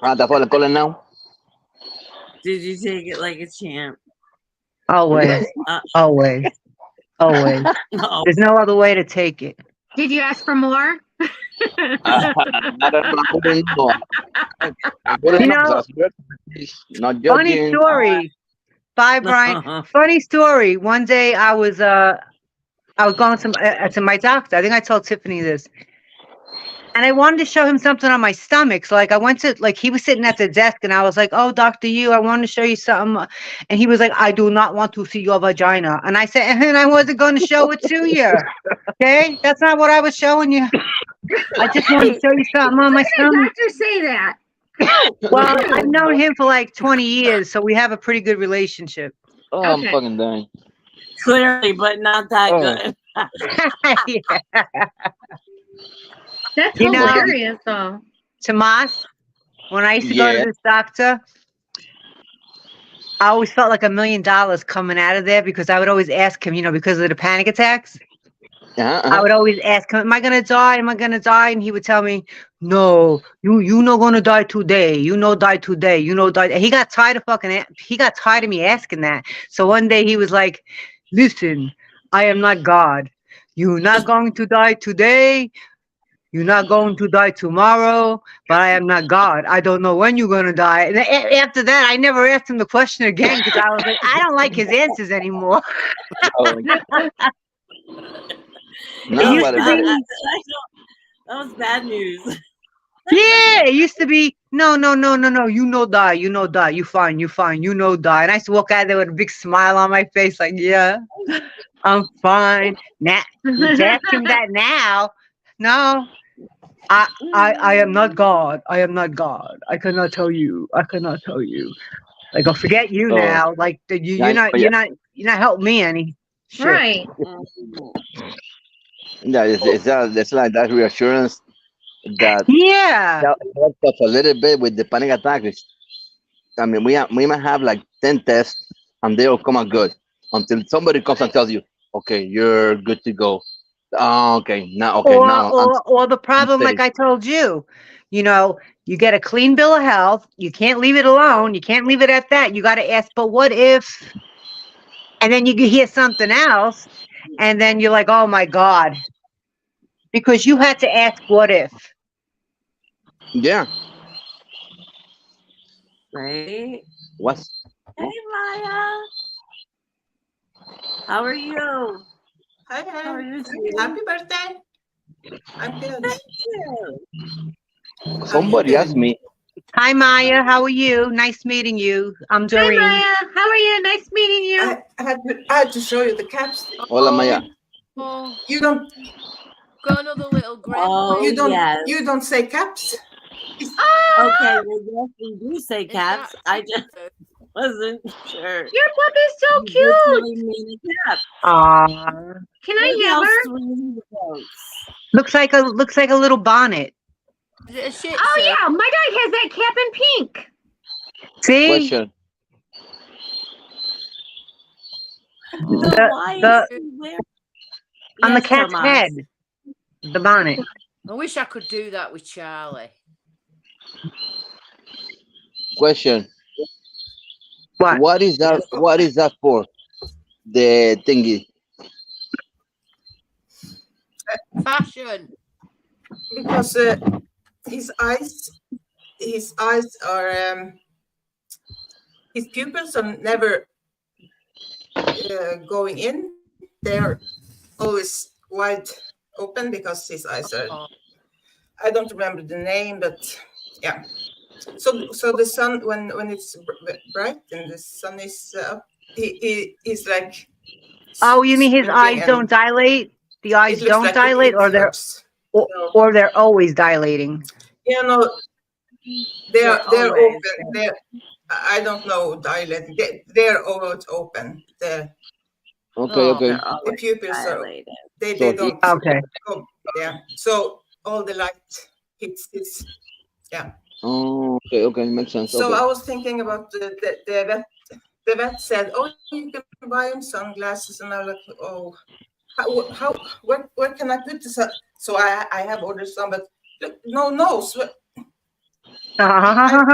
That's what I call it now. Did you take it like a champ? Always, always, always. No. There's no other way to take it. Did you ask for more? I don't know. I wouldn't know. I wouldn't You know. know, Not funny judging. story. Bye, Brian. Funny story. One day I was going to my doctor. I think I told Tiffany this. And I wanted to show him something on my stomach. So like I went to like he was sitting at the desk and I was like, "Oh, Dr. Yu, I want to show you something." And he was like, "I do not want to see your vagina." And I said, "And I wasn't going to show it to you. Okay? That's not what I was showing you. I just wanted to show you something on my stomach." Doctors say that. Well, I've known him for like 20 years, so we have a pretty good relationship. Oh, I'm Okay. fucking dying. Clearly, but not that Oh. good. Yeah. That's You know- hilarious, though. Tomas, when I used to go Yeah. to this doctor, I always felt like $1 million coming out of there because I would always ask him, because of the panic attacks. I would always ask him, "Am I gonna die? Am I gonna die?" And he would tell me, "No, you not gonna die today. You know die today. You know die." He got tired of me asking that. So one day he was like, "Listen, I am not God. You're not going to die today. You're not going to die tomorrow, but I am not God. I don't know when you're going to die." And after that, I never asked him the question again because I was like, I don't like his answers anymore. Oh, It no, used but to be, That was bad news. yeah, it used to be, no, no, no, no, no, die, you fine, you die. And I used to walk out there with a big smile on my face, like, yeah, I'm fine. Now, to ask him that now, no. I am not God. I am not God. I cannot tell you. I cannot tell you. Like, I'll forget you Oh. now. Like, Yeah, you're not helping me any. Shit. Right. yeah, it's like that reassurance that Yeah. helps us a little bit with the panic attacks. I mean, we might have like 10 tests and they all come out good until somebody comes and tells you, "Okay, you're good to go." Oh, okay, now, Or the problem, like I told you, you get a clean bill of health. You can't leave it alone. You can't leave it at that. You got to ask, but what if? And then you hear something else, and then you're like, oh my God, because you had to ask, what if? yeah. Right? What's Hey, Maya. How are you? Hi, How are you? Happy birthday. I'm good. Thank you. somebody asked me? Hi, Maya. How are you? Nice meeting you. I'm Hi, Doreen. Maya. How are you? Nice meeting you. I had to show you the caps. Hola, Maya. Oh, You don't got another little grin. Oh, you don't yes. you don't say caps. Okay, well, yes, we do say Is caps. that- I just wasn't sure. Your puppy's so You cute. literally mean a cap. Aw. Can I Look have how her? sweet it goes. Looks like a little bonnet. Is it a shih Oh, tzu? yeah. My dog has that cap in pink. See? Question. So why the- is he wearing? On the Yes, cat's Tomas. head. The bonnet. I wish I could do that with Charlie. Question. What? What is that? What is that for? The thingy. Fashion. Because his eyes are his pupils are never going in. They're always wide open because his eyes are. Oh, I don't remember the name, but yeah. So the sun when it's bright and the sun is up, he's like. Oh, you mean his eyes squinting don't and dilate? The it eyes looks don't like dilate, it or hurts. or they're always dilating. You know, they're always open. They're I don't know dilated. They're always open. The Okay, Oh. okay. They're always pupils are dilated. they So don't Okay. go. Yeah. So all the light hits this. Yeah. Oh, okay, makes sense. So Okay. I was thinking about the vet. The vet said, "Oh, you can buy him sunglasses," and I was like, "Oh, where can I put this?" So I have ordered some, but look, no nose. I don't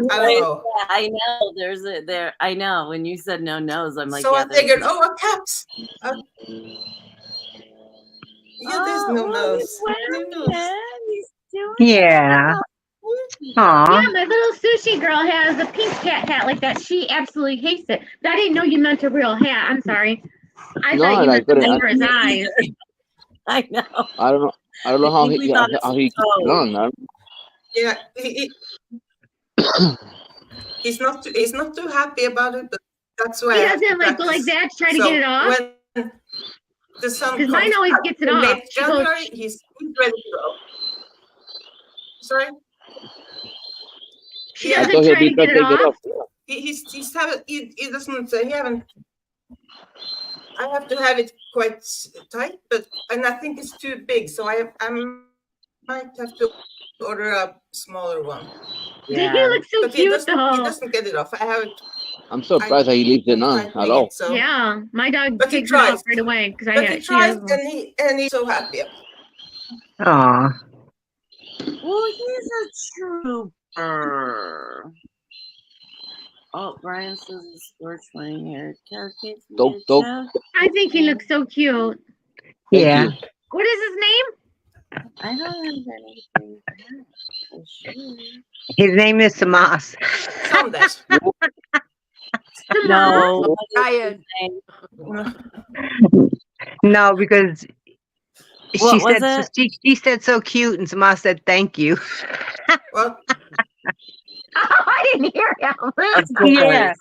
Right, know. yeah, I know. There's a there. I know. When you said no nos, I'm like, So yeah. I figured, oh, a cat. Yeah, there's Oh, no well, he's nose. No wearing nose. it. He's doing Yeah. it. Aw. Yeah, my little sushi girl has a pink cat hat like that. She absolutely hates it. But I didn't know you meant a real hat. I'm sorry. I No, thought you meant like, the I, one for his Me eyes. either. I know. I don't know. I don't know I how think we he thought it how was he keeps it so. on. Yeah, he's not too happy about it, but that's why He I have to doesn't like go like practice. that, try to get it So off. when the sun Because comes mine always out gets it in off. late She goes, January, he's ready to go. Sorry, she yeah, I doesn't thought he'll try be to trying get to it take it off. off. he's haven't he doesn't he haven't. I have to have it quite tight, and I think it's too big, so I might have to order a smaller one. He Yeah. looks so But cute he though. doesn't get it off. I have it I'm surprised that he leaves it on at tightening all. it, so Yeah, my dog but he takes it off tries. right away because But he she tries, has one. and he's so happy. Aw. Well, he's a trooper. Oh, Brian says it's George funny here. Dope, dope. I think he looks so cute. Thank Yeah. you. What is his name? I don't have anything for sure. His name is Tomas. Sunday. No, Brian. No, because What she was said it? she said so cute, and Tomas said thank you. Well, I didn't hear him. Of course. Yeah.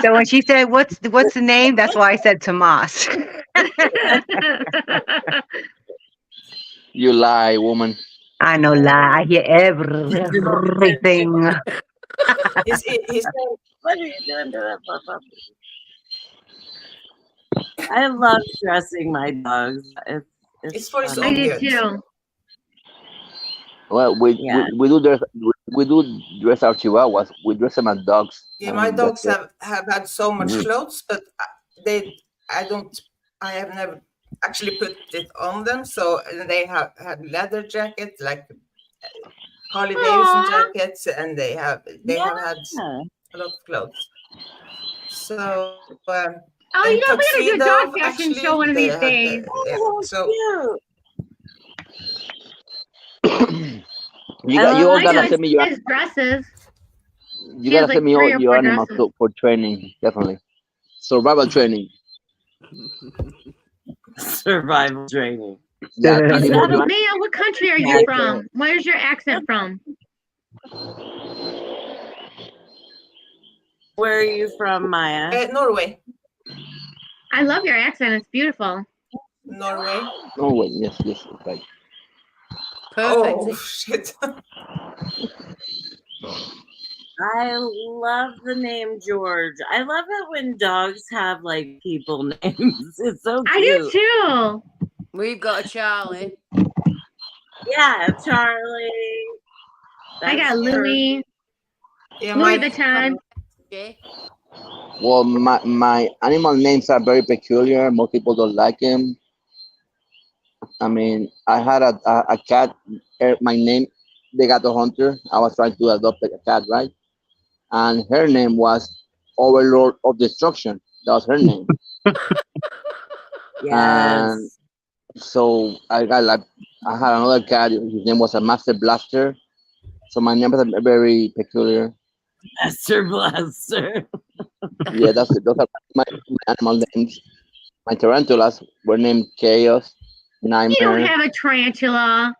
So when she said what's the name, that's why I said Tomas. You lie, woman. I know lie. I hear everything. his What are you doing to that puppy? I love dressing my dogs. it's for his fun. I own did good. too. Well, Yeah. we do dress our chihuahuas. We dress them as dogs. Yeah, my And dogs that's have had so much clothes, but I have never actually put it on them. So they have had leather jackets, like Harley Davidson Aw. jackets, and they have had Yeah. a lot of clothes. So Oh, you and know, we gotta do a dog tuxedo, fashion actually, show one of they these had, days. yeah. Oh, So cute. you all I gotta My send me your his dresses. you She has gotta like send me 3 or your 4 animals dresses. for training, definitely. Survival training. Survival training. Yeah, Yeah. animal you Maya, what country are Yeah, you from? Where's your accent from? Where are you from, Maya? Norway. I love your accent. It's beautiful. Norway. Oh wait, yes, right. Perfect. Oh shit! I love the name George. I love it when dogs have like people names. It's so cute. I do too. We've got a Charlie. Yeah, Charlie. I got That's Louis. Yeah, Louis my Vuitton. Okay. Well, my animal names are very peculiar. Most people don't like them. I mean, I had a cat. My name, the Gato Hunter. I was trying to adopt a cat, right? And her name was Overlord of Destruction. That was her name. And Yes. so I had another cat. His name was a Master Blaster. So my names are very peculiar. Master Blaster. Yeah, those are my animal names. My tarantulas were named Chaos, You don't Nightmare. have a tarantula.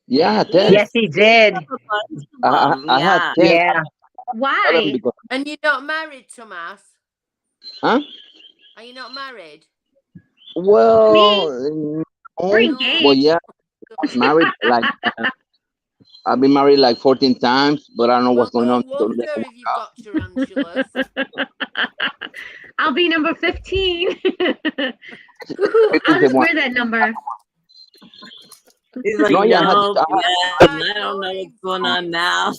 Yeah, Yes, 10. he did. A bunch of them, I had yeah. 10. Yeah. All of them Why? because, And you're not married, Tomas? huh? Are you not married? Well, We're no. engaged. Well, yeah, I was married I've been married like 14 times, but I don't know Well, what's going no on. wonder if you've got tarantulas. I'll be number 15. People I'll say just one. wear that number. He's like, No, yeah, nope, I yeah, I don't know what's going on now.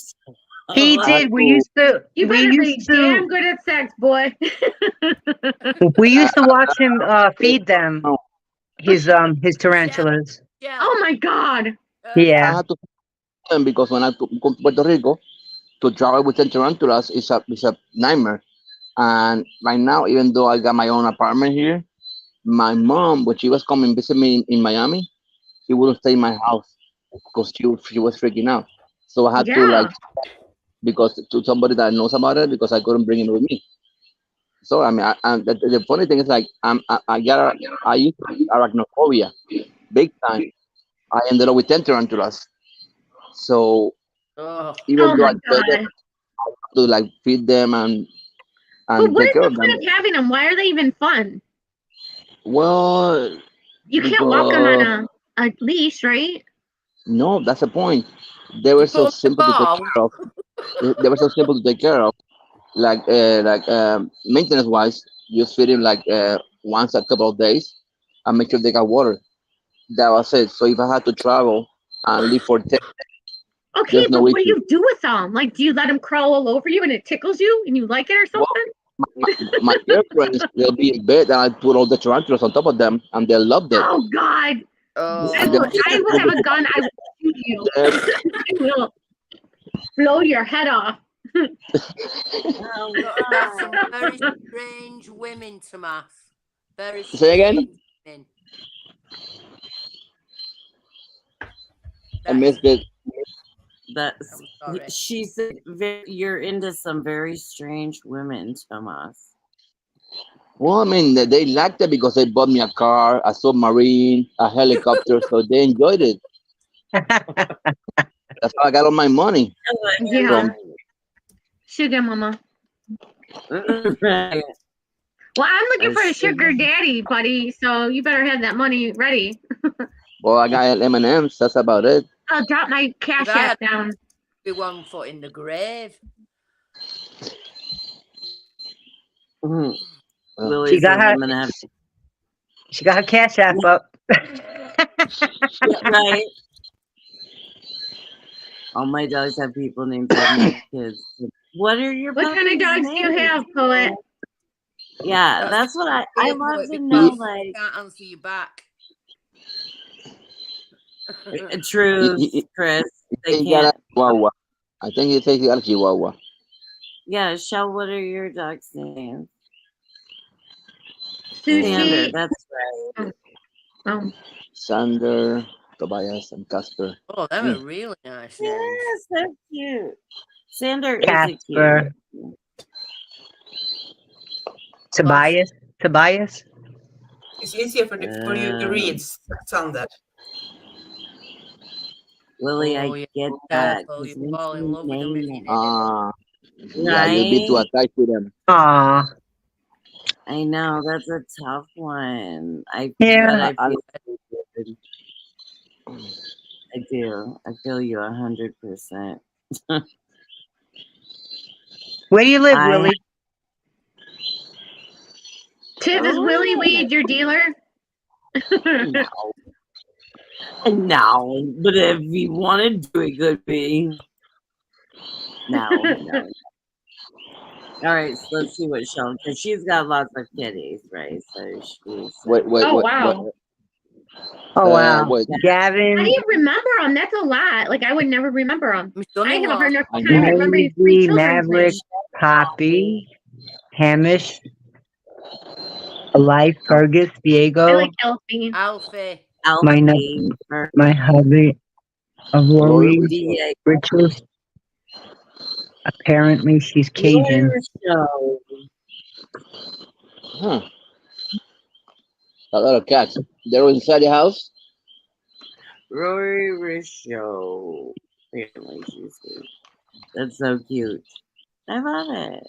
He Oh, did. We used to. You We better be used damn to. good at sex, boy. We used to watch him feed them. No, His tarantulas. Yeah. Oh my god. I Yeah. had to feed them because when I come to Puerto Rico, to travel with 10 tarantulas is a nightmare. And right now, even though I got my own apartment here, my mom, when she was coming visit me in Miami, she wouldn't stay in my house because she was freaking out. So I had to like Yeah. because to somebody that knows about it because I couldn't bring it with me. So I mean, the funny thing is like I used to have arachnophobia big time. I ended up with 10 tarantulas. So Oh, even Oh though I my enjoy them, god. to like feed them But and what take is care the of point them. of having them? Why are they even fun? Well, You can't walk them because on a leash, right? no, that's the point. They you were put so on the simple to take ball. care of. They were so simple to take care of. Maintenance wise, just feed them like once a couple of days and make sure they got water. That was it. So if I had to travel and live for 10, Okay, there's but no what do issue. you do with them? Like, do you let them crawl all over you and it tickles you and you like it or Well, something? my girlfriends, they'll be in bed and I put all the tarantulas on top of them and they loved it. Oh God! And they, Oh, I would have a gun. I would shoot you. they, I will blow your head off. Oh, you got to have some God. very strange women, Tomas. Very say again? strange women. I That's. missed it. That's I'm sorry. she said you're into some very strange women, Tomas. Well, I mean, they liked it because they bought me a car, a submarine, a helicopter, so they enjoyed it. That's how I got all my money Yeah, from. sugar mama. Right. Well, I'm looking for a Sugar. sugar daddy, buddy. So you better have that money ready. Well, I got M&Ms. That's about it. I'll drop my If cash I app had down. to be 1 foot in the grave. Mhm. Uh, Willie She got says her. I'm gonna have She got her cash app up. yeah, right. All my dogs have people names. I have no kids. What are your What kind of puppies' dogs do you names? have, poet? Yeah, That's that's what I dear love poet to because know. he, Like I can't answer you back. truth, he, Chris. They he got a can't. chihuahua. I think he says he got a chihuahua. Yeah, Shell. What are your dogs' names? Sushi. Sander. That's right. Oh, Sander, Tobias, and Casper. Oh, them Hmm. are really nice Yeah, names. so cute. Sander is a Casper. cute. Tobias. Tobias. It's easier for you to read, Sander. Lily, Oh, I yeah. get Be that. careful. You 'Cause once fall in you love with them if name you it, name them. Yeah, you'll be too right? attached to them. Aw. I know that's a tough one. Yeah. But I I, feel good. I do. I feel you 100%. Where do you live, I Willie? Tiff, is Willie oh Weed your dealer? no, no. But if you wanted to, it could be. No. All right, so let's see what Sean, because she's got lots of kitties, right? So she's wait, wait, Oh wait, wait. wow. Oh wow. Wait. How do Gavin, you remember them? That's a lot. Like I would never remember them. My I have a son-in-law. hard enough I time know. remembering three Maisie, children's Maverick, names. Poppy, Hamish, Life, Fergus, I Diego, like Elfie. Alfie. my Alfie, my hubby, Rory, Aurori, Diego, Richard. Apparently, she's Cajun. Show. huh? A lot of cats. They're inside the house. Rory Risho. Apparently she's cute. That's so cute. I love it.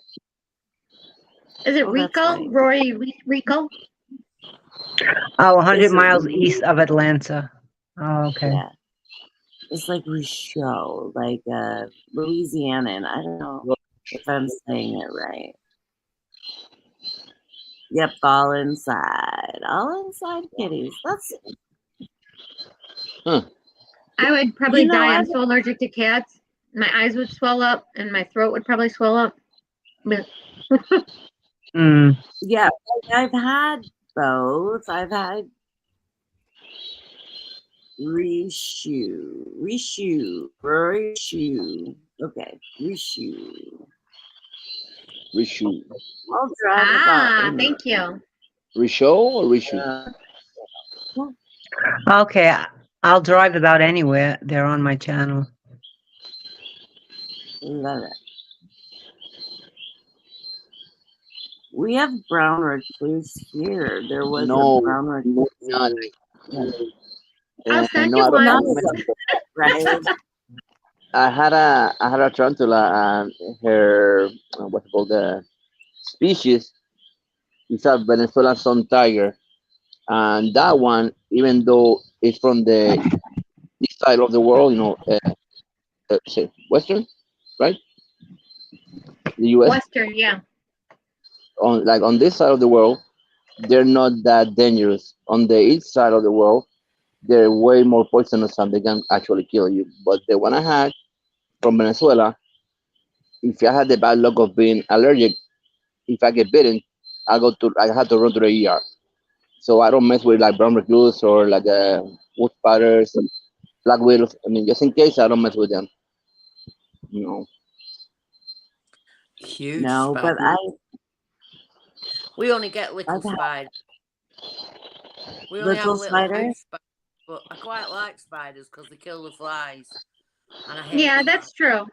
Is it Oh, that's Rico? right. Rory Rico? Oh, 100 Is it miles really? east of Atlanta. Oh, okay. Yeah. It's like Risho, like Louisiana, and I don't know if I'm saying it right. Yep, all inside kitties. That's Huh? I would probably you know die. I I'm so allergic to cats. My eyes would swell up and my throat would probably swell up. But Mm. yeah, I've had both. I've had Rishu, Rishu. Okay, Rishu. Rishu. I'll drive about anywhere. Thank you. Risho or Rishu? Okay, I'll drive about anywhere. They're on my channel. Love it. We have brown recluse here. There was a brown recluse. Not. I'll send No, you I don't one. Right? I had a tarantula and her what's it called the species is a Venezuelan sun tiger, and that one, even though it's from the east side of the world, say western, right? The U.S. Western, yeah. On this side of the world, they're not that dangerous. On the east side of the world, they're way more poisonous and they can actually kill you. But the one I had from Venezuela, if I had the bad luck of being allergic, if I get bitten, I have to run to the ER. So I don't mess with like brown recluse or like wood spiders and black widows. I mean, just in case I don't mess with them. You know. Huge No, spider. but We only get little I've had- spiders. We only have little little house spiders. spiders, but I quite like spiders because they kill the flies. And I hate Yeah, flies. that's true.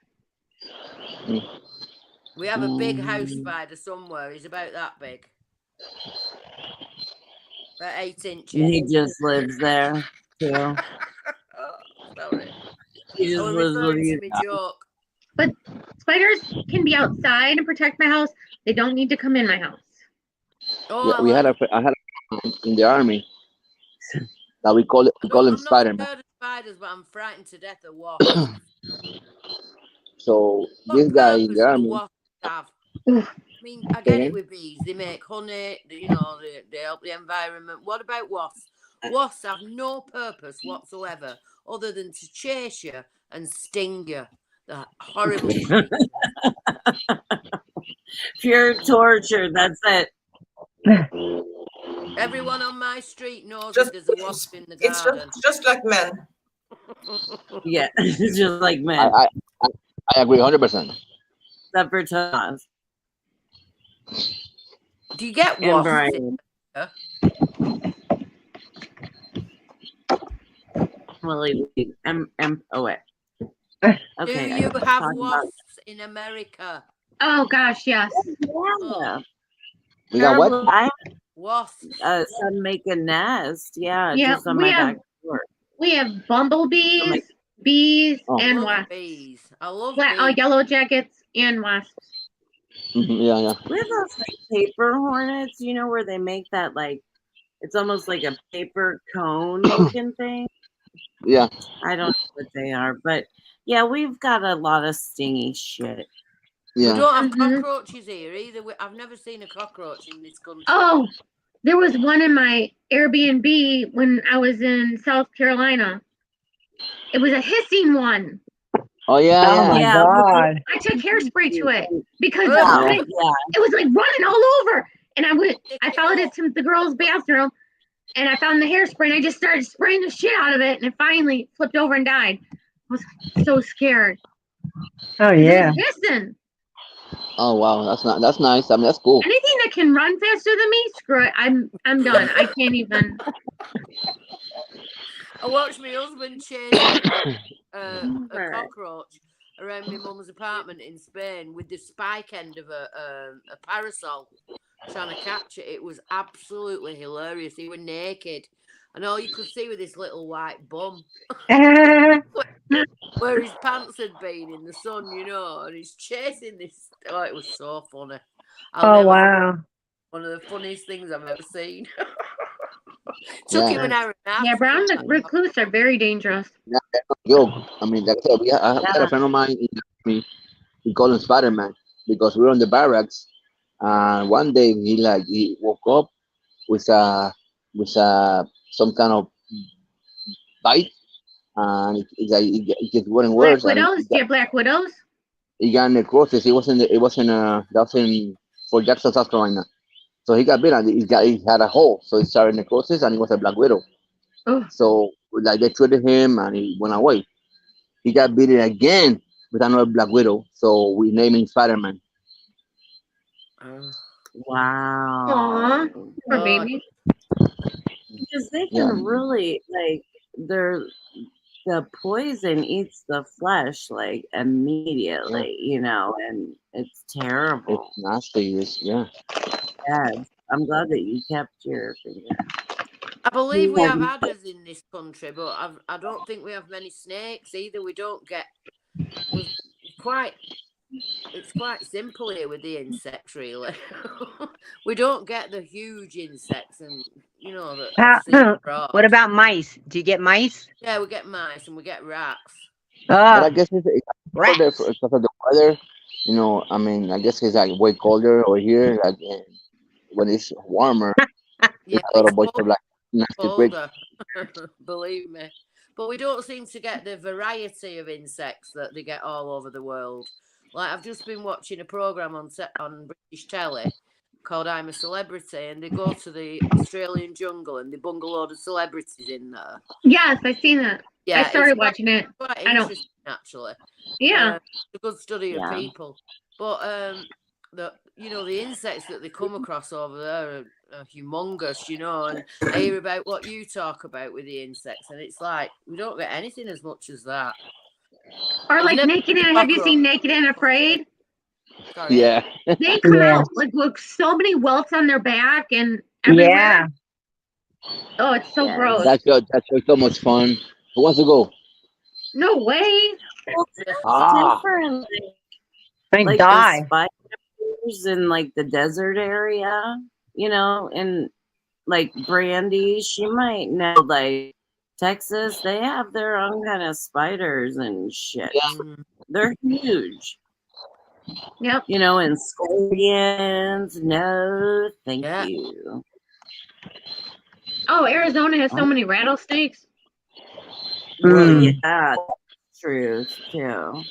We have a big house spider somewhere. He's about that big. About 8 inches. He just lives there too. Oh, sorry. He I just was lives with referring to you. my joke. But spiders can be outside and protect my house. They don't need to come in my house. Oh, I had a in the army that we call him I'm Spider-Man. not scared of spiders, but I'm frightened to death of wasps. So What this guy in purpose the do army, wasps have? I mean, I get it with bees. They make honey, they help the environment. What about wasps? Wasps have no purpose whatsoever other than to chase you and sting you. The horrible creatures. Pure torture. That's it. Everyone on my street knows Just- if there's a wasp in the It's garden. just like men. Yeah, just like men. I agree 100%. Except for Thomas. Do you get And wasps? Brian. Well, oh wait. Okay. Do you have wasps in America? Oh gosh, yes. Yeah. We got what? I Wasps. some make a nest. Yeah, Yeah, just on we my have- back door. We have bumblebees, bees, Oh. and I love wasps. bees. I love Oh, bees. yellow jackets and wasps. Yeah. We have those like paper hornets, where they make that like it's almost like a paper cone looking thing. Yeah. I don't know what they are, but yeah, we've got a lot of stingy shit. We Yeah. don't have Mhm. cockroaches here either. I've never seen a cockroach in this country. Oh, there was one in my Airbnb when I was in South Carolina. It was a hissing one. Oh yeah. Oh Yeah. my Yeah, God. I took hairspray to it because Yeah. it was like running all over. And I followed it to the girl's bathroom and I found the hairspray and I just started spraying the shit out of it and it finally flipped over and died. I was so scared. Oh It yeah. was hissing. Oh wow, that's nice. I mean, that's cool. Anything that can run faster than me, screw it. I'm done. I can't even. I watched my husband chase a cockroach around my mum's apartment in Spain with the spike end of a parasol, trying to catch it. It was absolutely hilarious. He was naked, and all you could see was this little white bum where his pants had been in the sun, and he's chasing this. Oh, it was so funny. Oh wow. One of the funniest things I've ever seen. Took him an hour and a half. Yeah, brown recluse are very dangerous. Yeah, yo, I mean, like I said, I had a friend of mine in the army. We call him Spider-Man because we were on the barracks, and one day he woke up with some kind of bite, and it gets worse and worse. Black widows? Do you have black widows? He got necrosis. That was in Fort Jackson, South Carolina. So he got bitten. He had a hole, so he started necrosis, and he was a black widow. Oh. So like they treated him, and he went away. He got bitten again with another Black Widow. So we naming Spider-Man. Wow. Aw, poor Oh, baby. Because they Yeah. can really like the poison eats the flesh like immediately, and it's terrible. It's nasty. It's, yeah. Yes. I'm glad that you kept your finger. I believe we have adders in this country, but I don't think we have many snakes either. We don't get. We've quite. It's quite simple here with the insects, really. We don't get the huge insects, and that I've seen abroad. What about mice? Do you get mice? Yeah, we get mice and we get rats. But I Oh, guess it's rats. because of the weather. I mean, I guess it's like way colder over here. Like when it's warmer, Yeah, it's a lot it's of bunch of like nasty pricks. colder. Believe me. But we don't seem to get the variety of insects that they get all over the world. Like I've just been watching a program on British telly called I'm a Celebrity, and they go to the Australian jungle and they bung a load of celebrities in there. Yes, I've seen that. Yeah, I started watching it. Quite I don't. interesting, actually. Yeah. It's a good study of Yeah. people. But the insects that they come across over there are humongous, and I hear about what you talk about with the insects, and it's like we don't get anything as much as that. Or like never Naked and have you seen Naked and Afraid? Sorry. Yeah. They come Yeah. out like with so many welts on their back and everywhere. Yeah. Oh, it's so Yes. gross. That's so much fun. Who wants to go? No way. Well, it's Ah. different. They Like die. the spiders in like the desert area, and like Brandy, she might know like Texas, they have their own kind of spiders and shit. Mm. They're huge. Yep. And scorpions. No, thank Yeah. you. Oh, Arizona has so many rattlesnakes. Well, Mm. yeah, that's true too.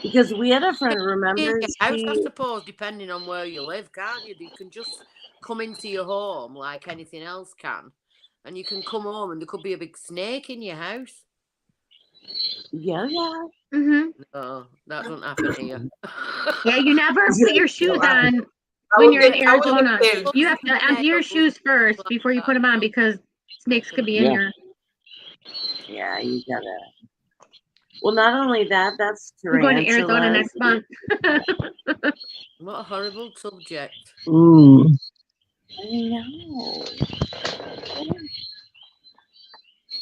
Because we had a friend, remember? I suppose, depending on where you live, can't you? You can just come into your home like anything else can, and you can come home and there could be a big snake in your house. Yeah. Mm-hmm. No, that doesn't happen here. Yeah, you never put your shoes on when you're in Arizona. You have to empty your shoes first before you put them on because snakes could be in your. Yeah, you gotta. Well, not only that, that's We're going to tarantulas. Arizona next month. What a horrible subject. Ooh. I know.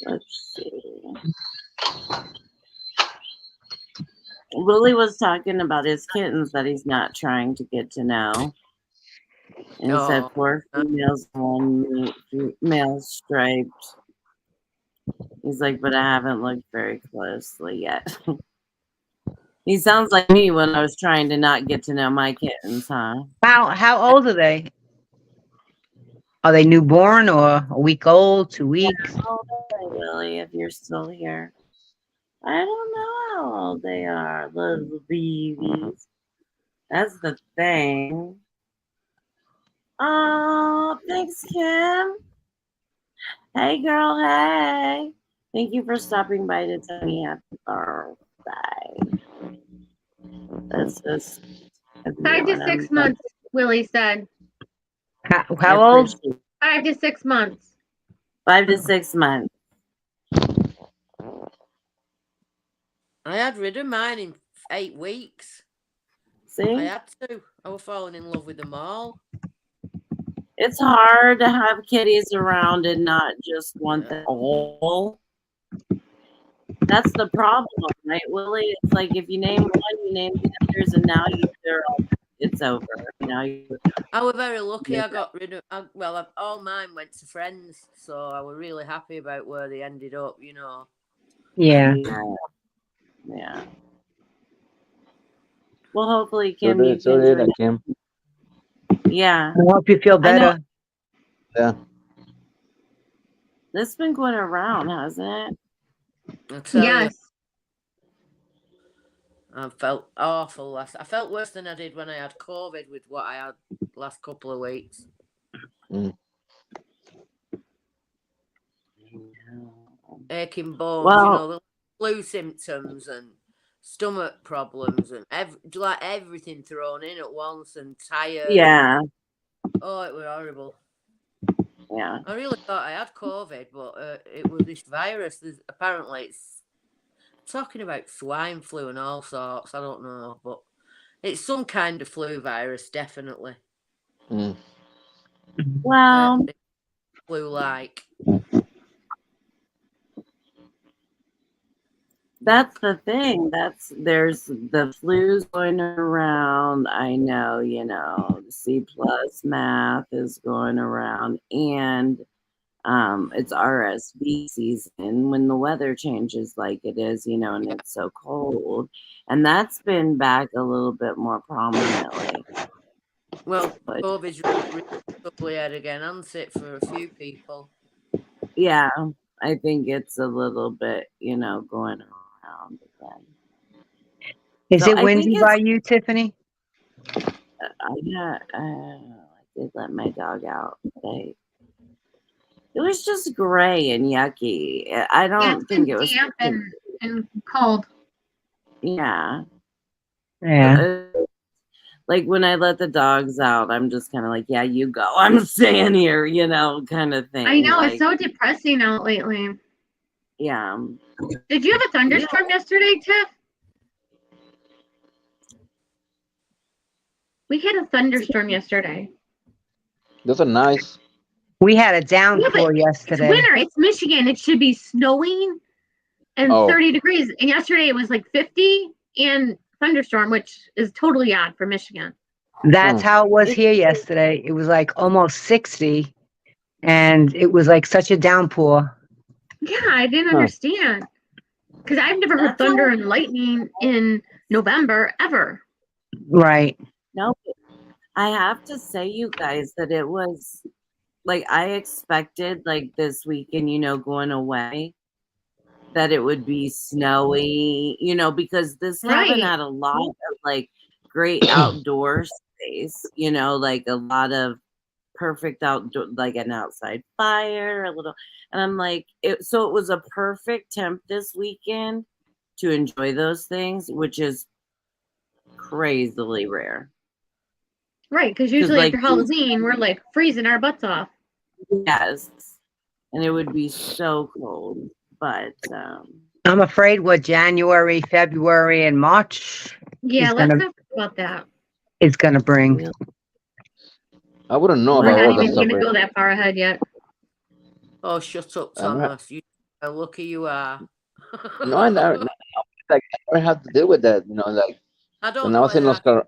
Let's see. Willie was talking about his kittens that he's not trying to get to know. And he said 4 females, 1 male striped. He's like, but I haven't looked very closely yet. He sounds like me when I was trying to not get to know my kittens, huh? How old are they? Are they newborn or a week old, 2 weeks? How old are they, Willie, if you're still here? I don't know how old they are, little babies. That's the thing. Oh, thanks, Kim. Hey, girl, hey. Thank you for stopping by to tell me happy birthday. That's just 5 to 6 months, Willie said. How old? 5 to 6 months. 5 to 6 months. I had rid of mine in 8 weeks. See? I had to. I was falling in love with them all. It's hard to have kitties around and not just want them all. That's the problem, right, Willie? It's like if you name one, you name the others, and now it's over. I was very lucky. I got rid of. All mine went to friends, so I was really happy about where they ended up. Yeah. Yeah. Well, hopefully, So Kim, did I, Kim. Yeah. I hope you feel better. Yeah. This has been going around, hasn't I tell you, Yes. I felt awful. I felt worse than I did when I had COVID with what I had last couple of weeks. Mm. Aching bones, the flu symptoms and stomach problems and everything thrown in at once and tired. Yeah. Oh, it was horrible. Yeah. I really thought I had COVID, but it was this virus. Apparently, it's talking about swine flu and all sorts. I don't know, but it's some kind of flu virus, definitely. Well, flu-like. That's the thing. There's the flu's going around. I know, C+ math is going around, and it's RSV season when the weather changes like it is, and it's so cold, and that's been back a little bit more prominently. Well, COVID's really head again, hasn't it, for a few people? Yeah, I think it's a little bit, going around again. Is it windy by you, Tiffany? I did let my dog out today. It was just gray and yucky. I don't think it was damp and cold. Yeah. Yeah. Like when I let the dogs out, I'm just kind of like, yeah, you go. I'm staying here, kind of thing. I know, it's so depressing out lately. Yeah. Did you have a thunderstorm yesterday, Tiff? We had a thunderstorm yesterday. Those are nice. We had a downpour yesterday. It's winter. It's Michigan. It should be snowing and 30 degrees. And yesterday it was like 50 and thunderstorm, which is totally odd for Michigan. That's how it was here yesterday. It was like almost 60, and it was like such a downpour. Yeah, I didn't understand. Because I've never heard thunder and lightning in November ever. Right. No, I have to say, you guys, that it was like I expected, like this weekend, going away, that it would be snowy, because this cabin had a lot of like great outdoor space, like a lot of perfect outdoor, like an outside fire, a little, and I'm like, so it was a perfect temp this weekend to enjoy those things, which is crazily rare. Right, because usually after Halloween, we're like freezing our butts off. Yes, and it would be so cold, but I'm afraid what January, February, and March. Yeah, let's not talk about that. It's gonna bring. I wouldn't know We're about all not that even stuff. going to go that far ahead yet. Oh, shut up, Thomas! How lucky you are. No, I never have to deal with that. Like I don't when know. I was in Oscar.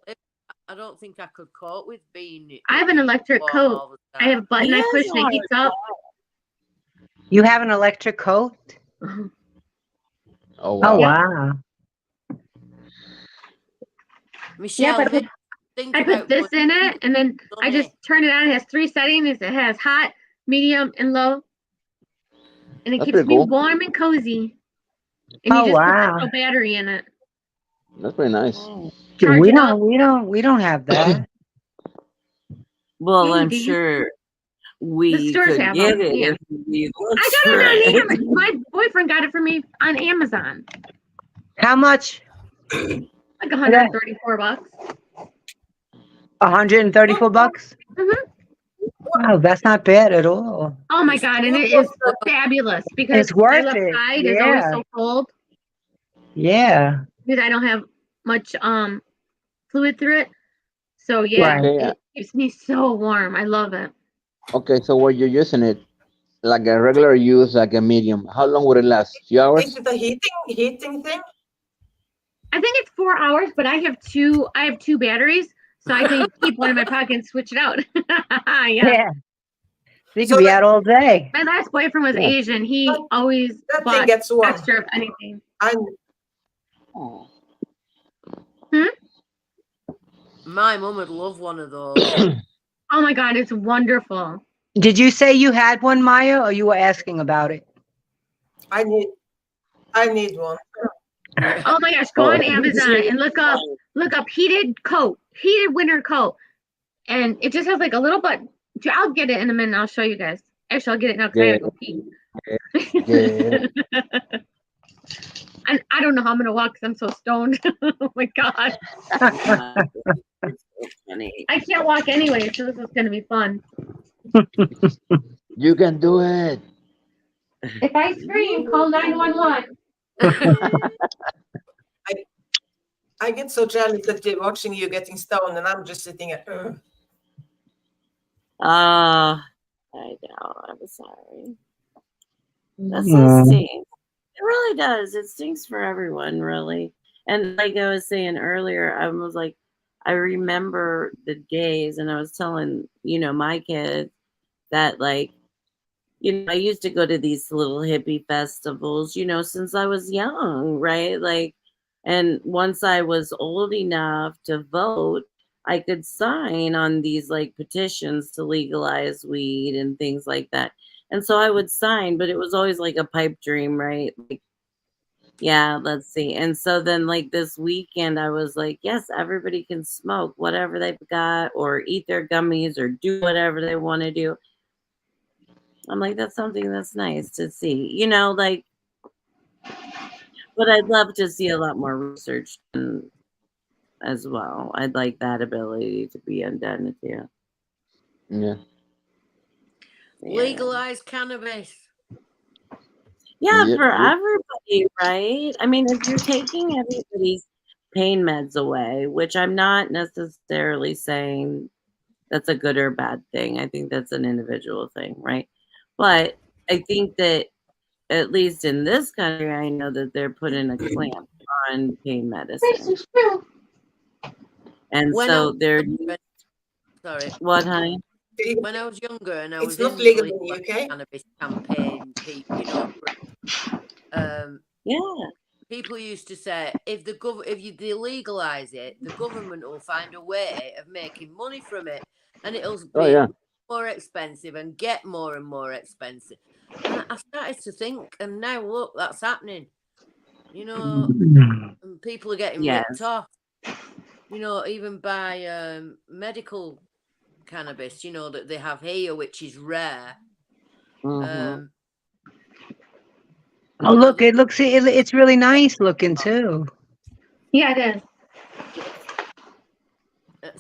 I don't think I could cope with being. I have an electric coat. I have a button I push and it heats up. You have an electric coat? Oh wow! Oh wow! Michelle, I put this in it, and then I just turn it on. It has 3 settings. It has hot, medium, and low, and it keeps me warm and cozy. And you just put the little battery in it. That's pretty nice. We don't have that. Well, I'm sure we could get it. Yeah. I got it on Amazon. My boyfriend got it for me on Amazon. How much? Like $134. $134? Wow, that's not bad at all. Oh my god, and it is fabulous because it's worth my left side is always so cold. Yeah. Because I don't have much fluid through it. So it keeps me so warm. I love it. Okay, so when you're using it, like a regular use, like a medium, how long would it last? A few hours? Is it a heating thing? I think it's 4 hours, but I have two batteries, so I can keep one in my pocket and switch it out. Yeah. You could be out all day. My last boyfriend was Asian. He always bought extra of anything. My mum would love one of those. Oh my god, it's wonderful. Did you say you had one, Maya, or you were asking about it? I need one. Oh my gosh, go on Amazon and look up heated winter coat. And it just has like a little button. I'll get it in a minute. I'll show you guys. Actually, I'll get it now because I gotta go pee. I don't know how I'm gonna walk because I'm so stoned. Oh my god. It's so funny. I can't walk anyway, so this is gonna be fun. You can do it. If I scream, call 911. I get so jealous that they're watching you getting stoned, and I'm just sitting at. I know. I'm sorry. That so stinks. It really does. It stinks for everyone, really. And like I was saying earlier, I was like, I remember the days, and I was telling, my kids that, like, I used to go to these little hippie festivals, since I was young, right? Like, and once I was old enough to vote, I could sign on these like petitions to legalize weed and things like that. And so I would sign, but it was always like a pipe dream, right? Like, yeah, let's see. And so then, like, this weekend, I was like, yes, everybody can smoke whatever they've got or eat their gummies or do whatever they want to do. I'm like, that's something that's nice to see, like, but I'd love to see a lot more research as well. I'd like that ability to be undone too. Yeah. Legalize cannabis. Yeah, for everybody, right? I mean, if you're taking everybody's pain meds away, which I'm not necessarily saying that's a good or bad thing. I think that's an individual thing, right? But I think that at least in this country, I know that they're putting a clamp on pain medicine. And so they're sorry. What, honey? When I was younger and I was not in legal in the UK. Cannabis campaign, yeah. People used to say if they legalize it, the government will find a way of making money from it, and it'll be more expensive and get more and more expensive. And I started to think, and now look, that's happening. And people are getting ripped off. Even by medical cannabis, that they have here, which is rare. Mm-hmm. Oh, look! It's really nice looking too. Yeah, it is.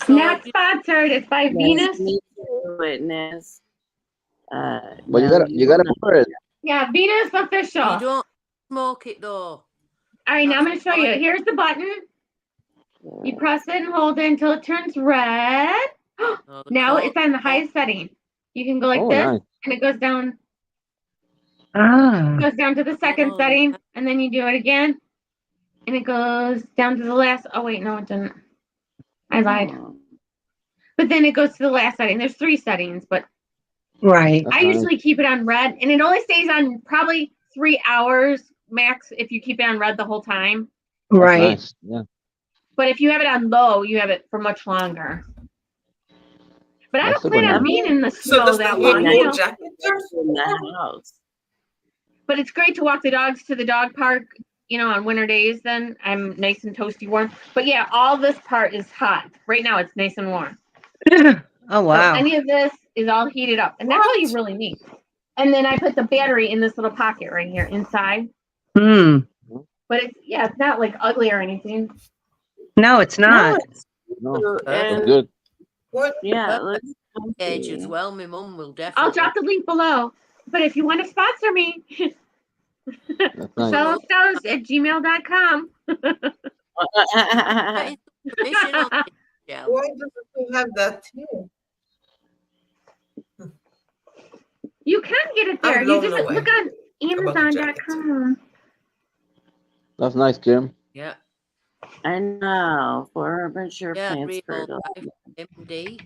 So not sponsored. It's by Venus. Witness. But you gotta pour it. Yeah, Venus official. You don't smoke it though. All right, now I'm going to show you. Here's the button. You press it and hold it until it turns red. Now it's on the highest setting. You can go like this, nice. And it goes down. It goes down to the second setting, and then you do it again, and it goes down to the last. Oh wait, no, it didn't. I lied. But then it goes to the last setting. There's 3 settings, but right. I usually keep it on red, and it only stays on probably 3 hours max if you keep it on red the whole time. Right. Nice. Yeah. But if you have it on low, you have it for much longer. But I don't plan on being in the snow that long. In the house. But it's great to walk the dogs to the dog park, on winter days. Then I'm nice and toasty warm. But yeah, all this part is hot. Right now, it's nice and warm. Oh wow! So any of this is all heated up, and that's all you really need. And then I put the battery in this little pocket right here inside. But it's not like ugly or anything. No, it's not. No, that's good. What? Yeah, age as well. My mum will definitely. I'll drop the link below. But if you want to sponsor me, sellstars@gmail.com. Why doesn't it have that here? You can get it there. You just look on Amazon.com. That's nice, Kim. Yeah. I know. For mature plants. MD.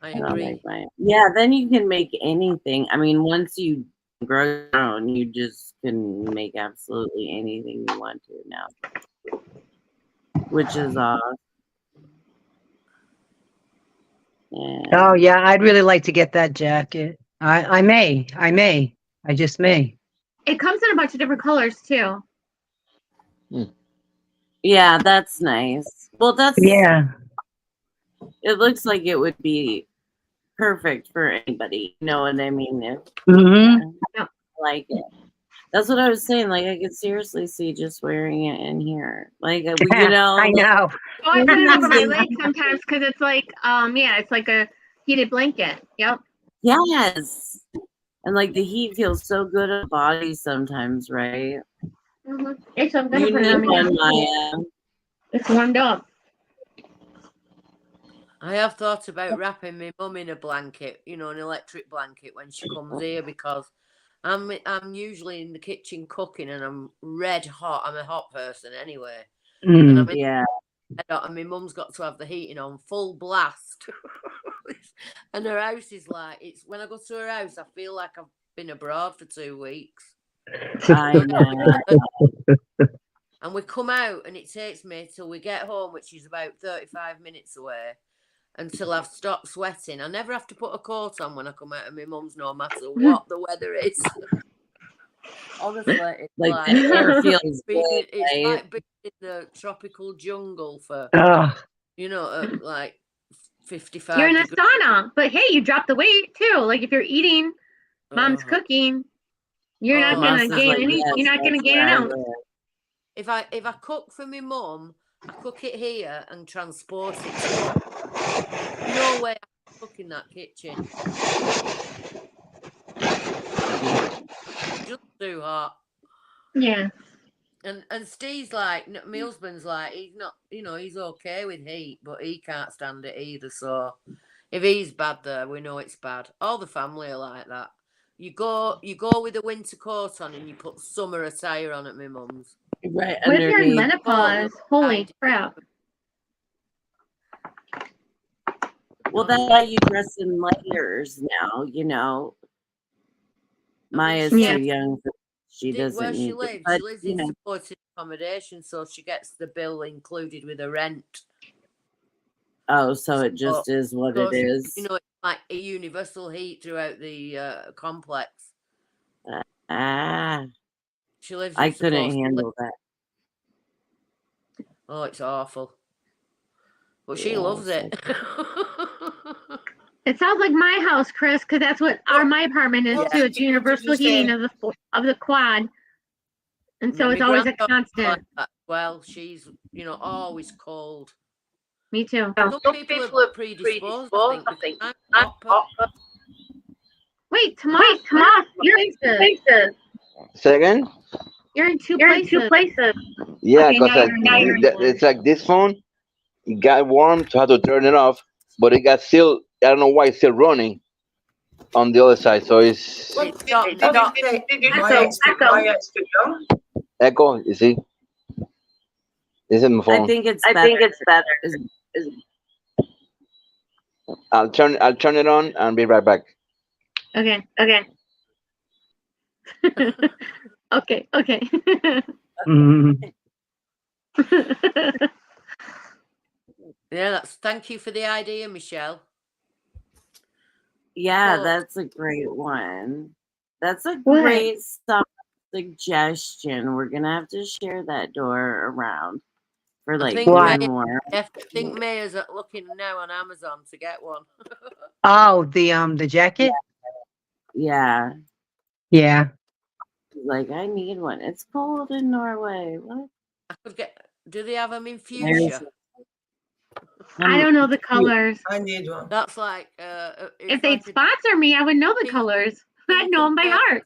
I agree. Yeah, then you can make anything. I mean, once you grow your own, you just can make absolutely anything you want to now. Which is awesome. Yeah. Oh yeah, I'd really like to get that jacket. I may. I just may. It comes in a bunch of different colors too. Yeah, that's nice. Well, yeah. It looks like it would be perfect for anybody. You know what I mean? Mm-hmm. I like it. That's what I was saying. Like, I could seriously see just wearing it in here. Like, you know. I know. Oh, I put it over my leg sometimes because it's like, yeah, it's like a heated blanket. Yep. Yes. And like the heat feels so good on the body sometimes, right? Mm-hmm. Okay, so I'm gonna You put it need on one, me. Maya. It's warmed up. I have thought about wrapping my mum in a blanket, you know, an electric blanket when she comes here, because I'm usually in the kitchen cooking and I'm red hot. I'm a hot person anyway. And I'm in and my mum's got to have the heating on full blast. And her house is like, it's when I go to her house, I feel like I've been abroad for 2 weeks. I know. And we come out and it takes me till we get home, which is about 35 minutes away, until I've stopped sweating. I never have to put a coat on when I come out of my mum's, no matter what the weather is. Honestly, it's like air feels good, it's right? like being in the tropical jungle for you know, like 55 You're in a degrees. sauna, but hey, you drop the weight too. Like if you're eating, mom's cooking, you're not gonna gain any. You're not gonna gain an ounce. If I cook for my mum, I cook it here and transport it. No way I'm cooking that kitchen. Just too hot. Yeah. And Steve's like, my husband's like, he's not, you know, he's okay with heat, but he can't stand it either. So if he's bad there, we know it's bad. All the family are like that. You go with a winter coat on and you put summer attire on at my mum's. Right. What if you're in menopause? Holy crap. Well, that's why you dress in layers now, you know. Maya's too young. She doesn't where need she lives. But, she lives in supported accommodation, so she gets the bill included with her rent. Oh, so it just is what it is. You know, it's like a universal heat throughout the complex. She lives. I couldn't handle that. Oh, it's awful. But she loves it. It sounds like my house, Chris, because that's what my apartment is too. It's universal heating of the quad, and so it's always a constant. Well, she's always cold. Me too. Some people are predisposed, I think. Wait, Tomas, you're in places. Say again? You're in two places. Yeah, because it's like this phone, it got warm, so I had to turn it off, but it got still, I don't know why it's still running on the other side, so it's... Echo, you see? This is my phone. I think it's better. I'll turn it on and be right back. Okay. Okay. Yeah, thank you for the idea, Michelle. Yeah, that's a great one. That's a great suggestion. We're gonna have to share that door around for like one more. I think Maya's looking now on Amazon to get one. Oh, the jacket? Yeah. Like, I need one. It's cold in Norway. What? I could get. Do they have them in fuchsia? I don't know the colors. I need one. That's like if they'd sponsor me, I would know the colors. I'd know them by heart.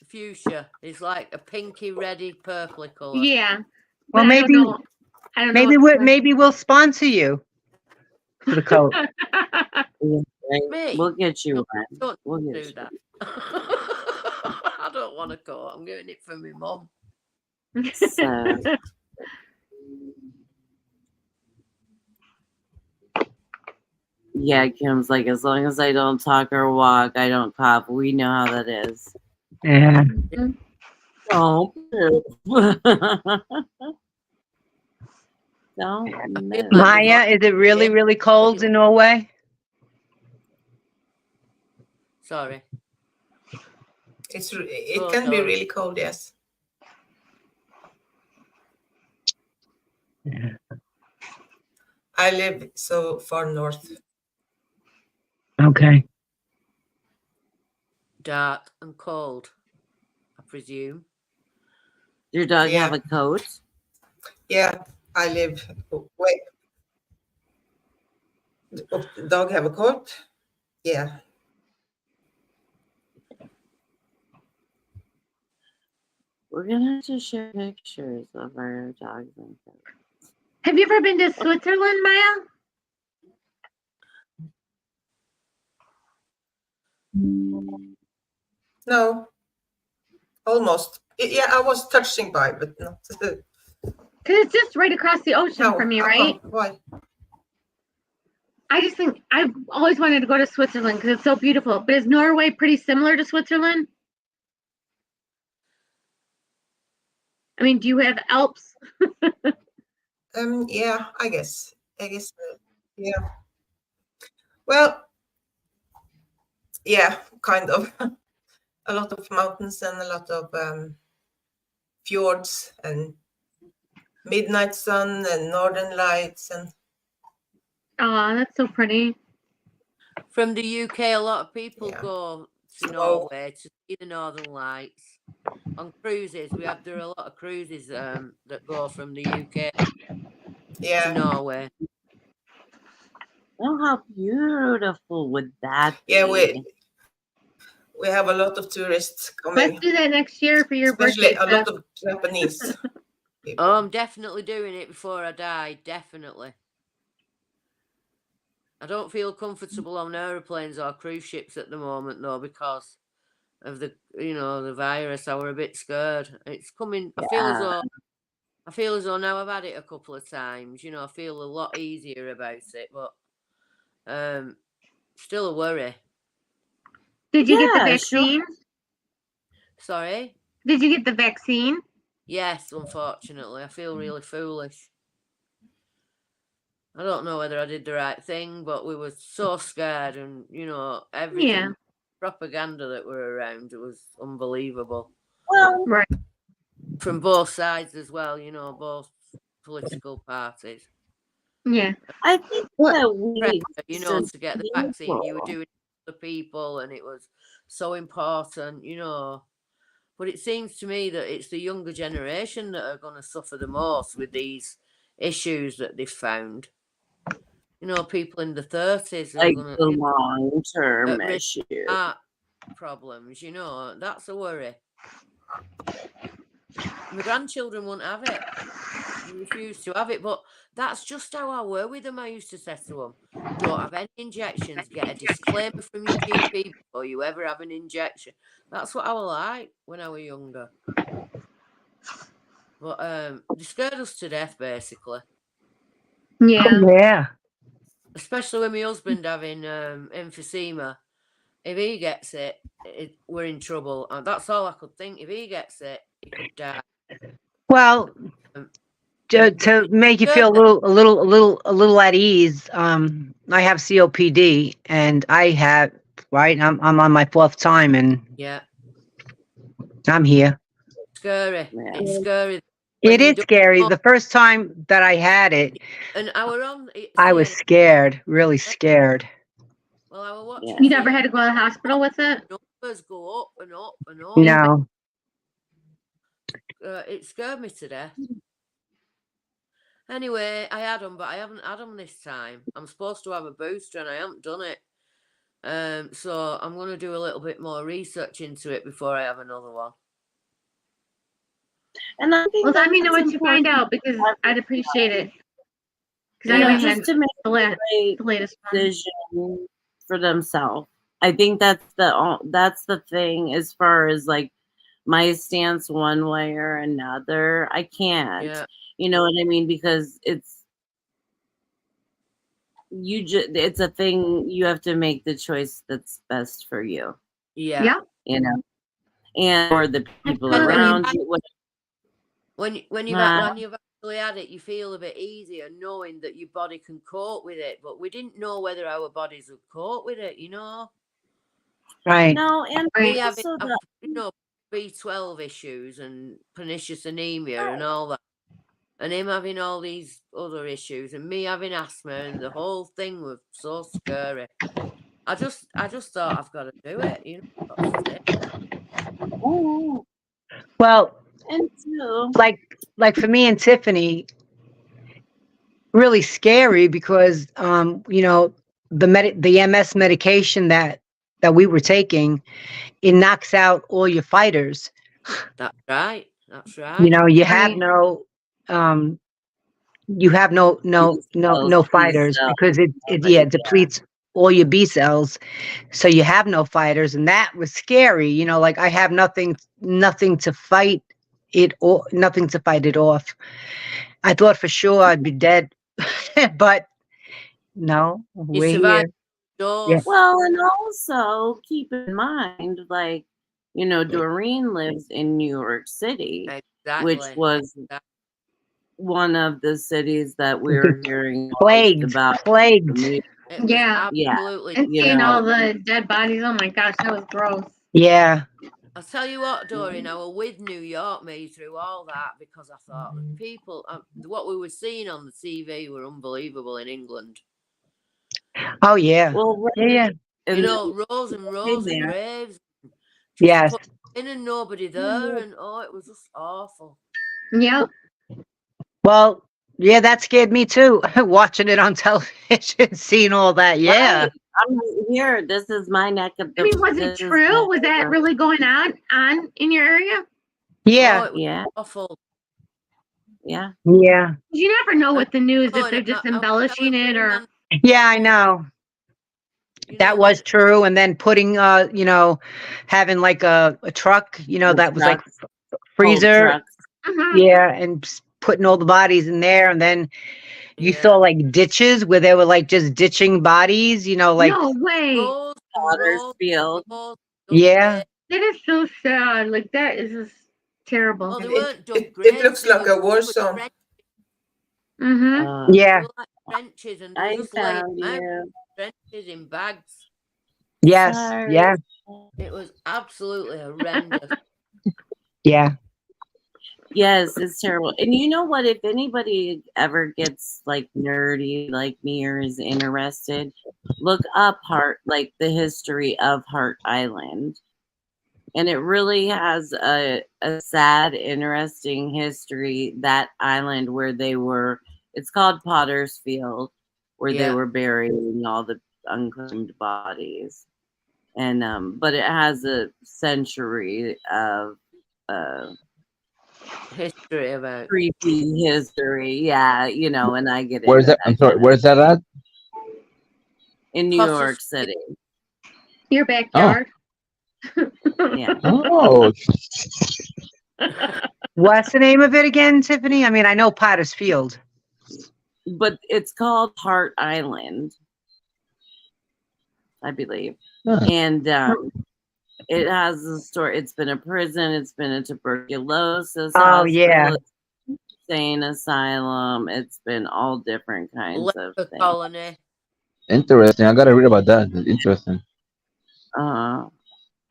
Fuchsia is like a pinky, reddy, purpley color. Yeah. Well, maybe I don't know. Maybe we'll sponsor you for the coat. Me? We'll get you one. We'll do that. I don't want a coat. I'm getting it for my mum. So. Yeah, Kim's like, as long as I don't talk or walk, I don't cough. We know how that is. Yeah. Oh. Don't. Maya, is it really, really cold in Norway? Sorry. It can be really cold, yes. Yeah. I live so far north. Okay. Dark and cold, I presume. Your dog Yeah. have a coat? Yeah, I live. Wait. The dog have a coat? Yeah. We're gonna have to share pictures of our dogs and cats. Have you ever been to Switzerland, Maya? No. Almost. Yeah, I was touching by, but not. Because it's just right across the ocean No, from you, how right? come? Why? I just think I've always wanted to go to Switzerland because it's so beautiful. But is Norway pretty similar to Switzerland? I mean, do you have Alps? Yeah, I guess. Yeah. Well, yeah, kind of. A lot of mountains and a lot of fjords and midnight sun and northern lights and. Oh, that's so pretty. From the UK, a lot of people Yeah. go to So- Norway to see the Northern Lights on cruises. There are a lot of cruises that go from the UK to Yeah. Norway. Oh, how beautiful would that be? Yeah, we have a lot of tourists coming, Let's do that next year for your especially birthday. a lot of Japanese people. Oh, I'm definitely doing it before I die. Definitely. I don't feel comfortable on aeroplanes or cruise ships at the moment, though, because of the virus. I were a bit scared. It's coming. I feel as though now I've had it a couple of times. I feel a lot easier about it, but still a worry. Did you get the Yeah, sure. vaccine? Sorry? Did you get the vaccine? Yes, unfortunately. I feel really foolish. I don't know whether I did the right thing, but we were so scared, and everything Yeah. propaganda that were around, it was unbelievable. Well, Right. From both sides as well, both political parties. Yeah. I think that we, Pressure, to get the vaccine, you were doing it for the people, and it was so important, But it seems to me that it's the younger generation that are going to suffer the most with these issues that they've found. People in the 30s are like going the long-term issue. heart problems, that's a worry. My grandchildren won't have it. They refuse to have it, but that's just how I were with them. I used to say to them, don't have any injections, get a disclaimer from your GP before you ever have an injection. That's what I was like when I was younger. But they scared us to death, basically. Yeah. Yeah. Especially when my husband having emphysema. If he gets it, we're in trouble. And that's all I could think. If he gets it, he could die. Well, to make you feel a little at ease, I have COPD, and I have I'm on my 4th time, and yeah, I'm here. Scary. Yeah. It's scary. It is scary. The first time that I had it, and I were on. I was scared, really scared. Well, I was watching. Yeah. You never had to go to the hospital with it? Numbers go up and up and up. No. It scared me to death. Anyway, I had them, but I haven't had them this time. I'm supposed to have a booster, and I haven't done it. So I'm going to do a little bit more research into it before I have another one. And I think let me know what you find out, because I'd appreciate it. Because I haven't had to make the latest decision for themselves. I think that's the thing as far as like my stance one way or another. I can't. Yeah. You know what I mean? Because it's a thing you have to make the choice that's best for you. Yeah. And for the people around you. When you've actually had it, you feel a bit easier knowing that your body can cope with it. But we didn't know whether our bodies would cope with it, Right. No, and we have B12 issues and pernicious anemia and all that. And him having all these other issues and me having asthma, and the whole thing was so scary. I just thought I've got to do it. You know, I've got to take it. Well, And so, like for me and Tiffany, really scary because you know, the MS medication that we were taking, it knocks out all your fighters. That's right. That's right. You know, you have Right. no no fighters because it depletes all your B cells. So you have no fighters, and that was scary. You know, like I have nothing to fight it, or nothing to fight it off. I thought for sure I'd be dead, but no, You we're survived here. those. well, and also keep in mind, like, you know, Doreen lives in New York City, Exactly. which was one of the cities that we were hearing Plagued. about. It was Yeah. absolutely. And you seeing know. all the dead bodies. Oh my gosh, that was gross. Yeah. I'll tell you what, Doreen, I was with New York me through all that because I thought that people, what we were seeing on the TV were unbelievable in England. Oh yeah. Well, Yeah. You know, rows and rows of graves. Yes. Put in and nobody there, and it was just awful. Yep. Well, yeah, that scared me too. Watching it on television, seeing all that. Yeah. Right. I'm here. This is my neck of the. I mean, was it this is true? my Was that neck of- really going on in your area? Yeah. It was Yeah. awful. Yeah. Yeah. You never know with the news Oh, if they're and just I was embellishing telling it or. women, Yeah, I know. you That know, was true. And then putting you know, having like a truck, you know, that was like freezer. trucks. Yeah, and putting all the bodies in there, and then you yeah. saw like ditches where they were like just ditching bodies, you know, like No way. Rows and Potter's rows, Field. rows, yeah. That is so sad. Like that is just terrible. Oh, they It, weren't dug it graves. looks They like were a war covered zone. trenches. Mm-hmm. They Yeah. were like trenches, and they were I just laying found out you. trenches in bags. Yes. Sorry. Yeah. It was absolutely horrendous. Yeah. Yes, it's terrible. And you know what? If anybody ever gets like nerdy like me or is interested, look up the history of Hart Island. And it really has a sad, interesting history, that island where it's called Potter's Field, where they were burying all the unclaimed bodies. And but it has a century of history about creepy history. Yeah, you know, and I get Where's that? I'm sorry. Where's that at? in New York City. Your backyard. Yeah. Oh, What's the name of it again, Tiffany? I mean, I know Potter's Field. But it's called Hart Island, I believe. Huh. And it has a story. It's been a prison. It's been a tuberculosis hospital, Yeah. insane asylum. It's been all different kinds of things. colony. interesting. I gotta read about that. Interesting.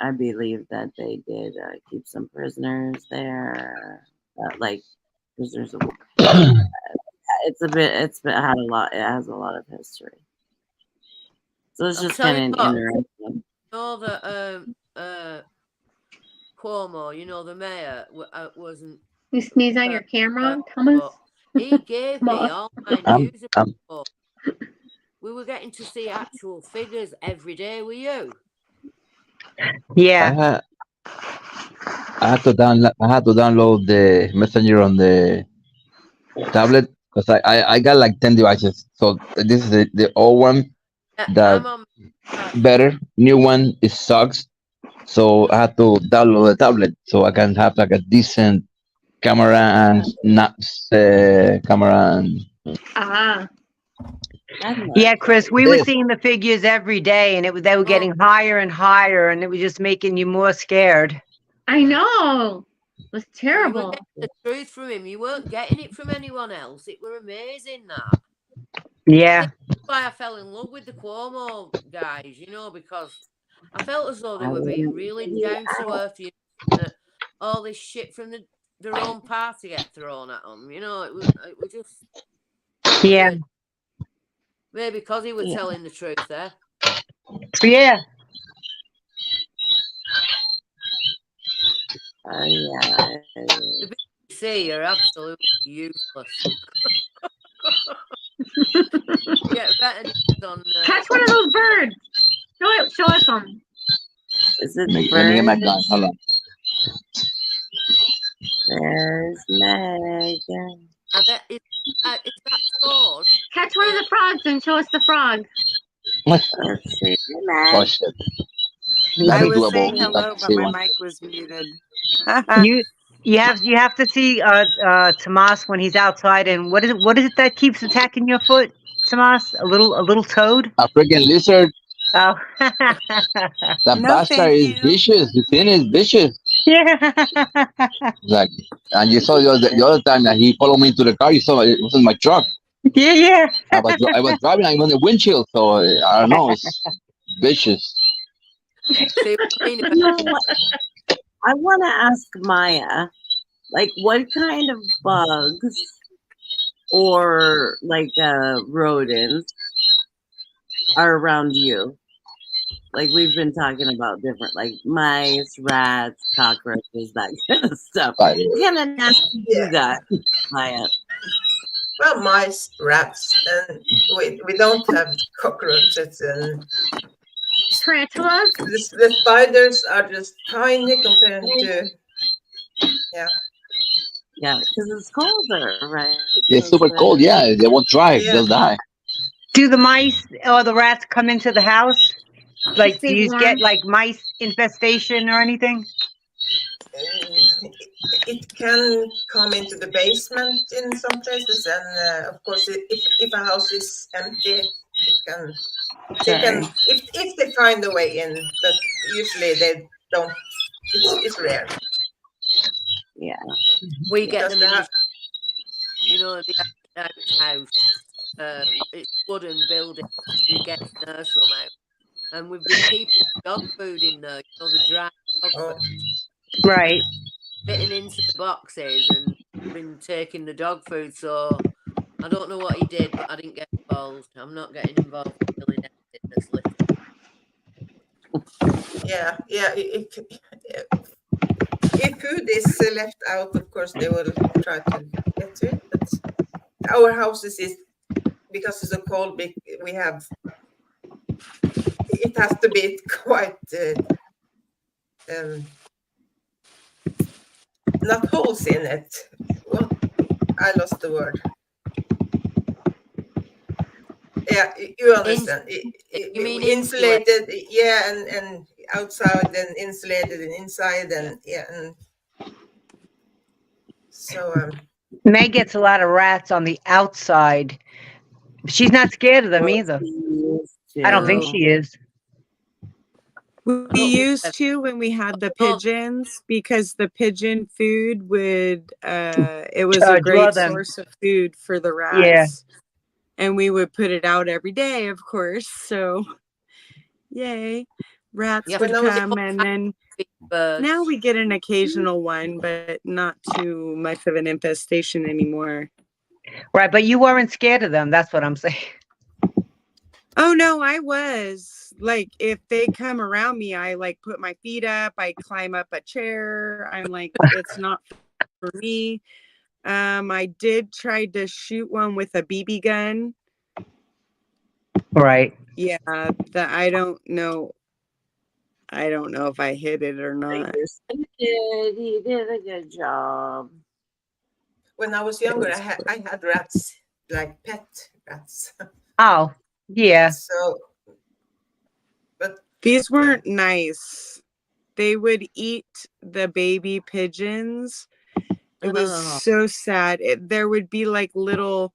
I believe that they did keep some prisoners there, like prisoners of war. It's had a lot. It has a lot of history. So it's just kind of interesting. You know that Cuomo, you know the mayor, wasn't. You sneeze on your camera, Thomas? He gave me all my news report. We were getting to see actual figures every day with you. Yeah. I had to download the messenger on the tablet because I got like 10 devices. So this is the old one. The better new one is sucks. So I had to download the tablet so I can have like a decent camera and snaps camera and Yeah, Chris, we were seeing the figures every day, and they were getting higher and higher, and it was just making you more scared. I know. It was terrible. You were getting the truth from him. You weren't getting it from anyone else. It were amazing, that. Yeah. That's why I fell in love with the Cuomo guys, you know, because I felt as though they were being really down to earth. You know, all this shit from their own party get thrown at them. You know, it was just. Yeah. Maybe because he was telling the truth there. Yeah. Yeah. The BBC are absolutely useless. Get better news on. Catch one of those birds. Show us some. Is it Let me get my gun. Hold on. There's Megan. Is that sword? Catch one of the frogs and show us the frog. Let's see. Oh shit. I That's was saying doable. hello, That's but my one. mic was muted. You have to see Tomas when he's outside, and what is it that keeps attacking your foot, Tomas? A little toad? A freaking lizard. Oh. That No, bastard thank is you. vicious. You seen it? Vicious. Yeah. Like, and you saw the other time that he followed me into the car. You saw it was in my truck. Yeah. I was driving. I'm on the windshield, so I don't know. It's vicious. See what I mean You about know what? I want to ask Maya, like, what kind of bugs or like rodents are around you? Like, we've been talking about different, like mice, rats, cockroaches, that kind of stuff. But, What kind of nasty you got, Maya? Well, mice, rats, and we don't have cockroaches, and Tarantulas. the spiders are just tiny compared to Yeah, because it's colder, right? it's super cold. Yeah, they won't thrive. Yeah. They'll die. Do the mice or the rats come into the house? Like, do Stay you warm. get like mice infestation or anything? It can come into the basement in some places, and of course, if a house is empty, it can. They can if they find a way in, but usually they don't. It's rare. Yeah, we get Because them in the house. It's wooden building. We get nurse room out, and we've been keeping dog food in there. The dry dog food, Right. fitting into the boxes, and been taking the dog food. So I don't know what he did, but I didn't get involved. I'm not getting involved until anything that's little. Yeah. If food is left out, of course they will try to get to it. But our houses is because it's so cold. We have it has to be quite not holes in it. What? I lost the word. Yeah, you understand. You mean insulated? Yeah, and outside and insulated and inside and and so. Meg gets a lot of rats on the outside. She's not scared of them either. I don't think she is. We used to when we had the pigeons because the pigeon food would it was a great source of food for the rats. Yeah. And we would put it out every day, of course. So yay. Rats would come, and then now we get an occasional one, but not too much of an infestation anymore. Right, but you weren't scared of them. That's what I'm saying. Oh no, I was. Like, if they come around me, I like put my feet up, I climb up a chair. I'm like, it's not for me. I did try to shoot one with a BB gun. Right. Yeah, I don't know. I don't know if I hit it or not. He did a good job. When I was younger, I had rats, like pet rats. Oh, yeah. So, but these weren't nice. They would eat the baby pigeons. It was so sad. There would be like little,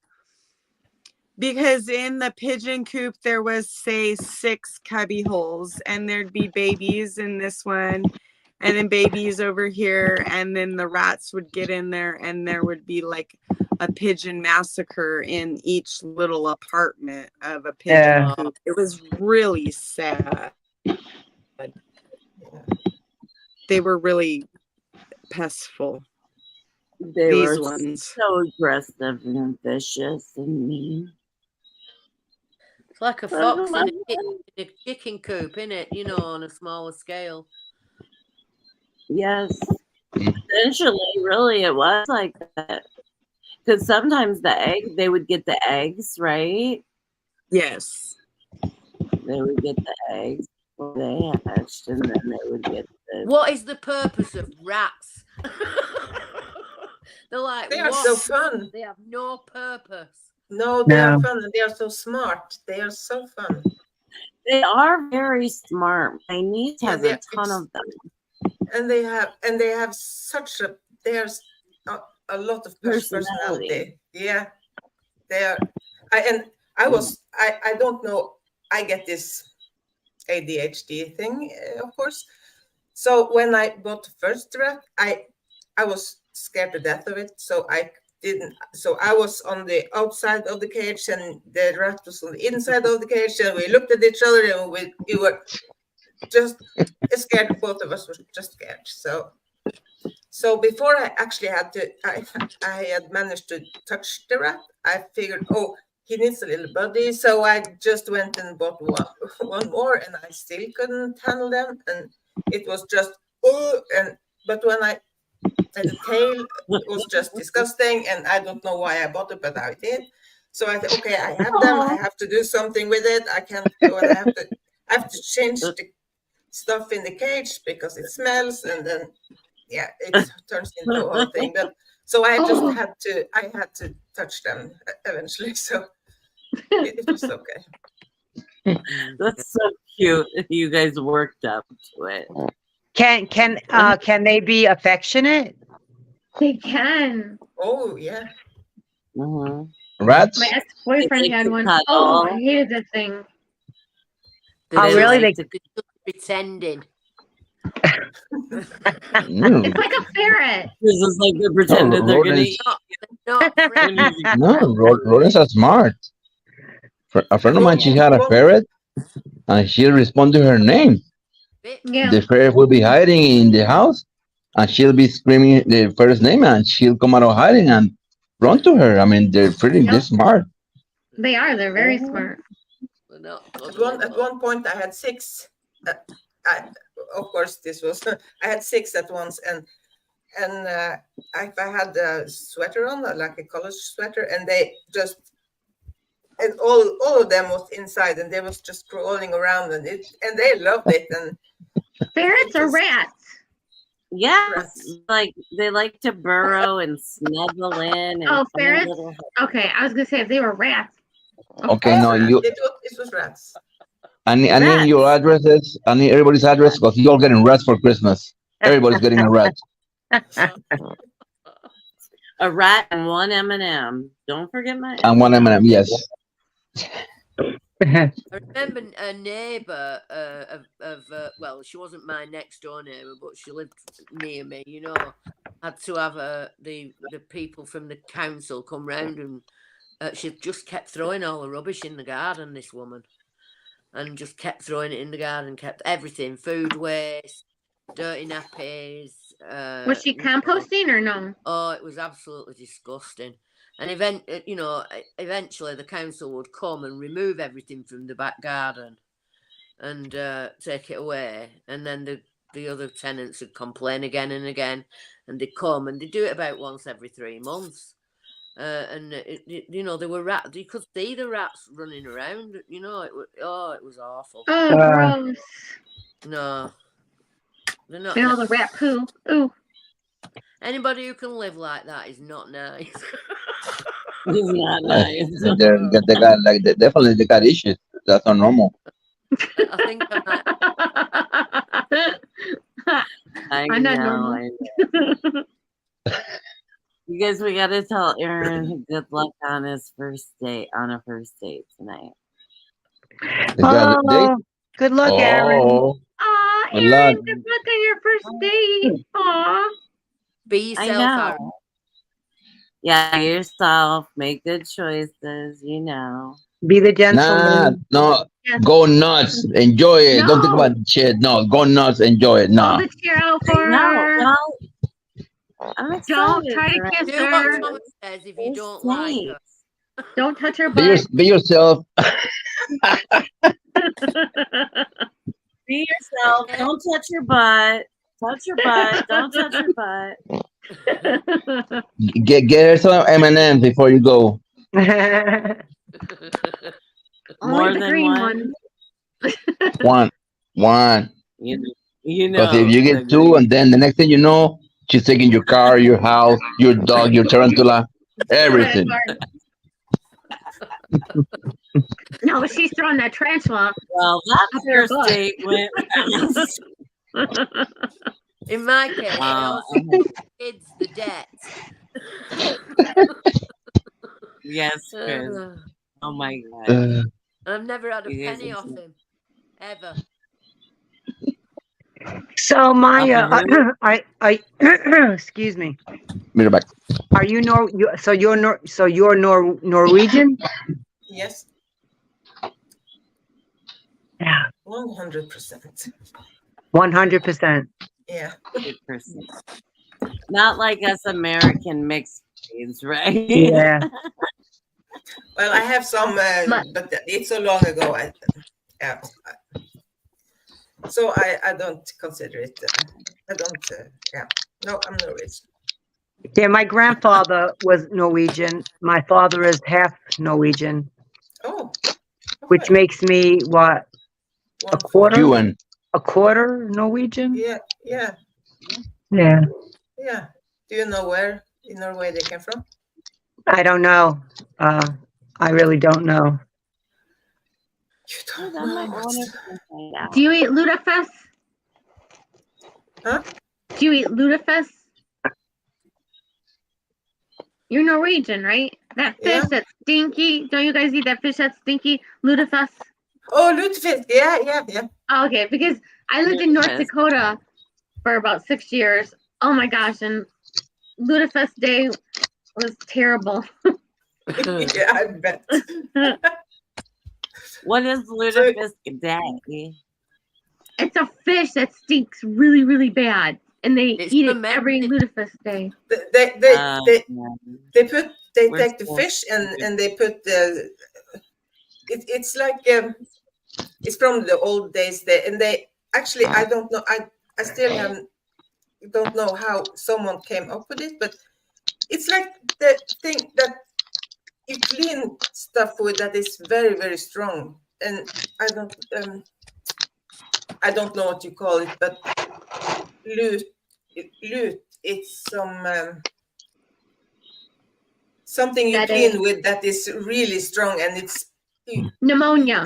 because in the pigeon coop there was, say, 6 cubby holes, and there'd be babies in this one, and then babies over here, and then the rats would get in there, and there would be like a pigeon massacre in each little apartment of a pigeon coop. It was really sad. They were really pestful. These ones so aggressive and vicious and mean. It's like a fox in a chicken coop, isn't it? You know, on a smaller scale. Yes. Essentially, really, it was like that. Because sometimes they would get the eggs, right? Yes. They would get the eggs before they hatched, and then they would get the. What is the purpose of rats? They're like, they are so fun. They have no purpose. No, they are fun, and they are so smart. They are so fun. They are very smart. My niece has a ton of them. And they have such a there's a lot of personality. Yeah, they are. I don't know. I get this ADHD thing, of course. So when I bought the first rat, I was scared to death of it. So I didn't. So I was on the outside of the cage, and the rat was on the inside of the cage, and we looked at each other, and we were just scared. Both of us were just scared. So before I actually had managed to touch the rat, I figured, oh, he needs a little buddy. So I just went and bought one more, and I still couldn't handle them. And it was just, but when and the tail was just disgusting, and I don't know why I bought it, but I did. So I thought, okay, I have them. I have to do something with it. I can't go, and I have to change the stuff in the cage because it smells, and then it turns into a whole thing. But so I just had to touch them eventually. So it was okay. That's so cute. You guys worked up to it. Can they be affectionate? They can. Oh yeah. Mm-hmm. Rats? My ex-boyfriend had one. Oh, I hated that thing. Oh, really? Like pretending. It's like a ferret. This is like they're pretending they're gonna eat. No, rodents are smart. A friend of mine, she had a ferret, and she'll respond to her name. Yeah. The ferret will be hiding in the house, and she'll be screaming the first name, and she'll come out of hiding and run to her. I mean, they're they're smart. They are. They're very smart. At one point, I had 6. Of course, this was I had 6 at once, and I had a sweater on, like a college sweater, and they just. And all of them was inside, and they was just crawling around, and they loved it. And ferrets or rats? Yes, like they like to burrow and snuggle in. And ferrets. Okay, I was gonna say if they were rats. Okay, no, it was rats. I need your addresses. I need everybody's address because you're getting rats for Christmas. Everybody's getting a rat. A rat and one M&M. Don't forget my. And one M&M, yes. I remember a neighbour well, she wasn't my next door neighbour, but she lived near me. You know, had to have the people from the council come round, and she just kept throwing all the rubbish in the garden. This woman, and just kept throwing it in the garden, kept everything, food waste, dirty nappies. Was she composting or no? Oh, it was absolutely disgusting. And eventually the council would come and remove everything from the back garden and take it away. And then the other tenants would complain again and again, and they'd come, and they'd do it about once every 3 months. And there were rats. You could see the rats running around. You know, it was awful. Oh, gross. No, they're not. And all the rat poo. Ooh. Anybody who can live like that is not nice. It's not nice. Definitely they got issues. That's not normal. I think I'm not normal. You guys, we gotta tell Aaron good luck on his first date tonight. Good luck, Aaron. Aw, Aaron, good luck on your first date. Aw. Be yourself. Yeah, yourself. Make good choices. You know. Be the gentleman. No. Yes. Go nuts. Enjoy it. No. Don't think about shit. No, go nuts. Enjoy it. No. Hold the chair out for her. Don't try to kiss her. Says if you don't like her. Don't touch her butt. Be yourself. Be yourself. Don't touch your butt. Touch your butt. Don't touch your butt. Get her some M&M's before you go. Only the green one. One. You Because know. if you get two, and then the next thing you know, she's taking your car, your house, your dog, your tarantula, everything. No, but she's throwing that tarantula. Well, that first date went. In my case, I also put kids the debt. Yes, Chris. Oh my God. I've never had a penny off him, ever. So Maya, excuse me. Back. Are you you're Norwegian? Yes. Yeah. 100%. 100%. Yeah. 100%. Not like us American mixed breeds, right? Yeah. Well, I have some, but it's so long ago. So I don't consider it. I don't. Yeah. No, I'm Norwegian. Yeah, my grandfather was Norwegian. My father is half Norwegian. Oh. Which makes me what? A quarter? Cuban. A quarter Norwegian? Yeah. Yeah. Yeah. Yeah. Do you know where in Norway they came from? I don't know. I really don't know. You don't know. Do you eat lutefisk? Huh? Do you eat lutefisk? You're Norwegian, right? That fish that's stinky. Don't you guys eat that fish that's stinky? Lutefisk? Oh, lutefisk. Yeah. Oh, okay, because I lived in North Dakota for about 6 years. Oh my gosh, and lutefisk day was terrible. Yeah, I bet. What is lutefisk day? It's a fish that stinks really, really bad, and they eat it every lutefisk day. They take the fish and they put the. It's like it's from the old days. And they actually I don't know. I still don't know how someone came up with it, but it's like the thing that you clean stuff with that is very, very strong, and I don't know what you call it, but lute. It's something you clean with that is really strong, and it's pneumonia.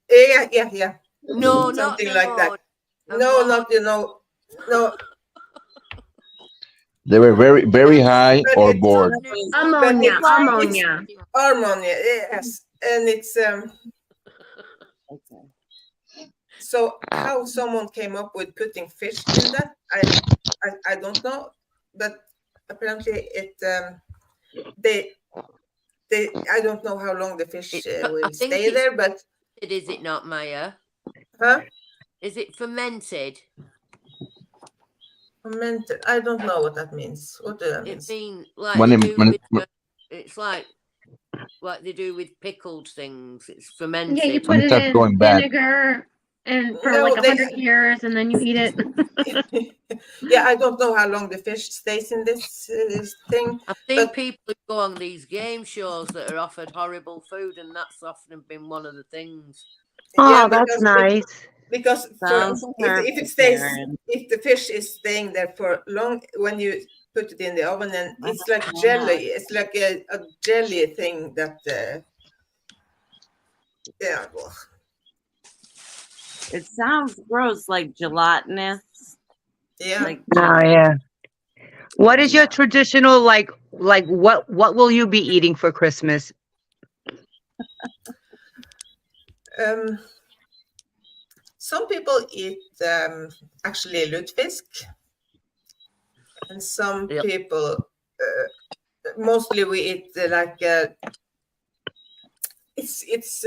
Yeah. No, something not like that. Pneumonia. No, no. They were very, very high or bored. Ammonia. Ammonia, yes, and it's So how someone came up with putting fish in that, I don't know, but apparently it they I don't know how long the fish will stay there, but is it not, Maya? Huh? Is it fermented? Fermented? I don't know what that means. What does that mean? It means like it's like they do with pickled things. It's fermented. Yeah, you put it in vinegar and for like 100 years, and then you eat it. Yeah, I don't know how long the fish stays in this thing. I've seen people who go on these game shows that are offered horrible food, and that's often been one of the things. Oh, that's nice. Because if it stays, if the fish is staying there for long, when you put it in the oven, and it's like jelly. It's like a jelly thing that. Yeah. Well. It sounds gross, like gelatinous. Yeah. Yeah. What is your traditional like what will you be eating for Christmas? Some people eat actually lutefisk, and some people mostly we eat like it's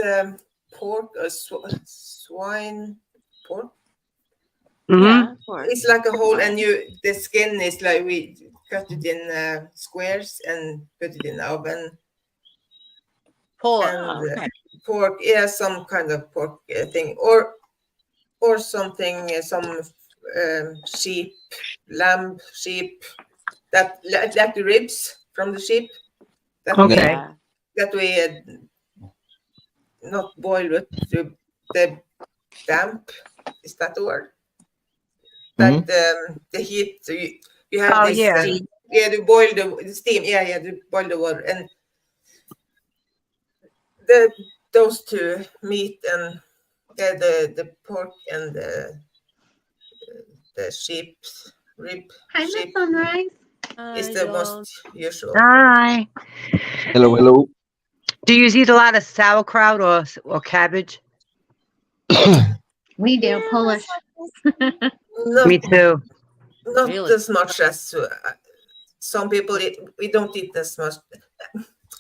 pork or swine pork. Mm-hmm. Yeah, of course. It's like a whole, and the skin is like we cut it in squares and put it in the oven. Pork. And, pork, yeah, some kind of pork thing, or something, some sheep, lamb, sheep, that like the ribs from the sheep that Okay. we not boil with the damp. Is that the word? That the heat, so you have Oh, this yeah. to boil the steam, to boil the water, and those two, meat and the pork and the sheep's rib Hi, Miss sheep Sunrise. is the most usual. Hi. Hello, hello. Do you eat a lot of sauerkraut or cabbage? We do Polish. Not, Me too. not Really? as much as some people eat. We don't eat as much.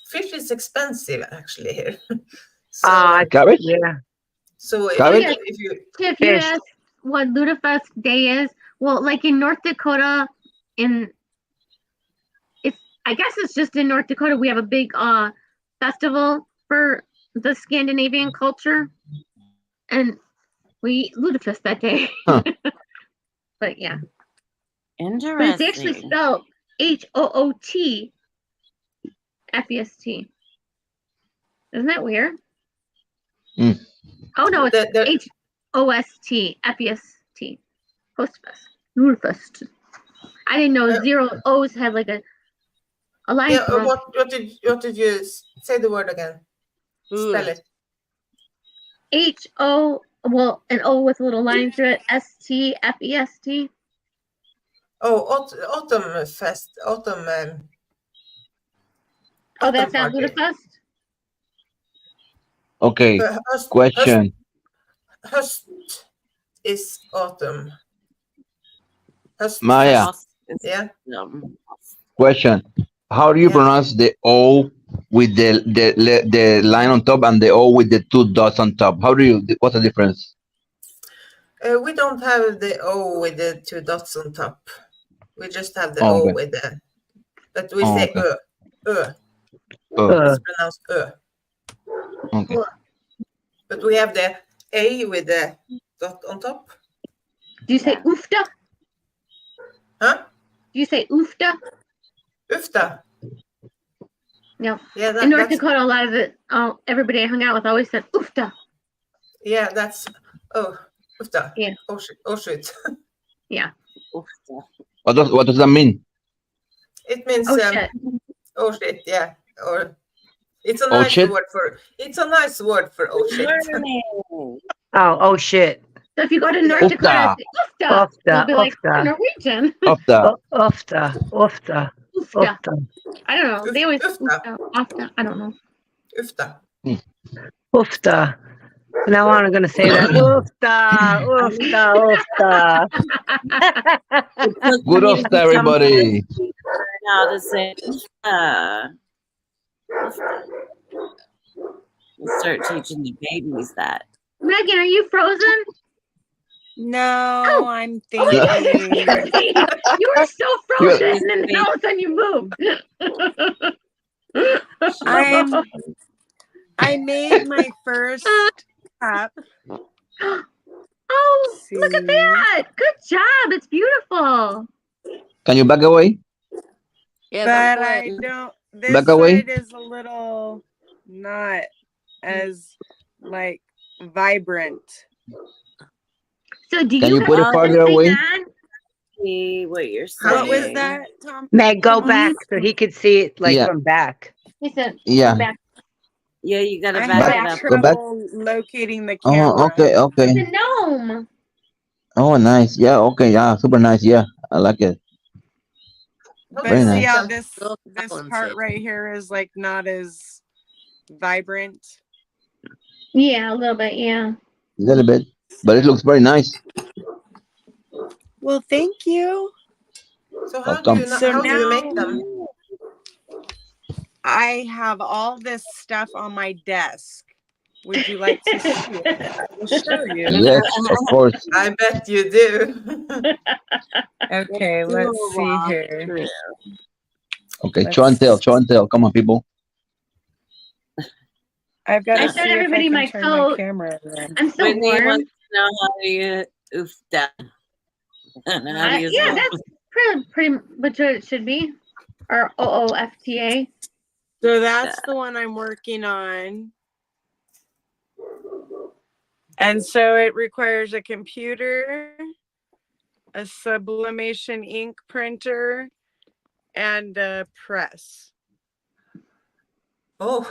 Fish is expensive actually here. So, Cabbage? Yeah. so Cabbage? if you Tiff, you Fish. asked what Ludafest Day is. Well, like in North Dakota, I guess it's just in North Dakota, we have a big festival for the Scandinavian culture, and we eat Ludafest that day. Huh. But yeah, but Interesting. it's actually spelled HOOT FEST. Isn't that weird? Mm. Oh no, it's HOST FEST. Hostfest. Ludafest. I didn't know zero O's had like a line. yeah, what did you say the word again? Spell it. Well, an O with a little line through it. STFEST. Oh, autumn fest, autumn. Oh, that's not party. Ludafest. Okay. Question. Höst is autumn. Höst. Maya. Yeah. Question. How do you pronounce the O with the line on top and the O with the two dots on top? What's the difference? We don't have the O with the two dots on top. We just have the Oh, O okay. with the, but we say okay. It's pronounced Okay. But we have the A with the dot on top. Do you say oofta? Huh? Do you say oofta? Ufta. No. Yeah, In North Dakota, a lot of it, everybody I hung out with always said oofta. Yeah, that's ufta. Yeah. Oh shit. Yeah. What does that mean? It means shit. Oh shit, yeah. Or it's a Oh, nice shit? word for oh shit. Oh shit. So if you go to North Dakota, say oofta. You'll be like, Oofta. I'm Norwegian. Oofta. Oofta. Oofta. I don't know. They always oofta. I don't know. Ufta. Oofta. Now I'm gonna say that. Oofta. Good oofta, everybody. How to say we'll start teaching the babies that. Megan, are you frozen? No, I'm thinking. You were so frozen, and then all of a sudden you moved. I made my first cup. Oh, look at that! Good job. It's beautiful. Can you back away? Yeah, but I don't. This Back away. side is a little not as like vibrant. So do Can you you put it have farther something away? on? See what you're saying. What was that, Tom? Meg, go back so he could see it Yeah. from back. He said, Yeah. back. Yeah, you gotta I back had it up. Go back. trouble locating the Oh, camera. okay. The gnome. Oh, nice. Yeah. Okay. Yeah. Super nice. Yeah. I like it. But Very see nice. how this part right here is like not as vibrant. Yeah, a little bit. Yeah. A little bit, but it looks very nice. Well, thank you. So how Welcome. do you make them? I have all this stuff on my desk. Would you like to see it? I will show you. Yes, of course. I bet you do. Okay, let's see here. Okay, show and tell. Show and tell. Come on, people. I've got I to showed see if I everybody can my turn my coat. camera around. I'm so Whitney warm. wants to know how do you oof that. How do you Yeah, spell that's pretty much what it should be. Or OOFTA. So that's the one I'm working on. And so it requires a computer, a sublimation ink printer, and a press. Oh.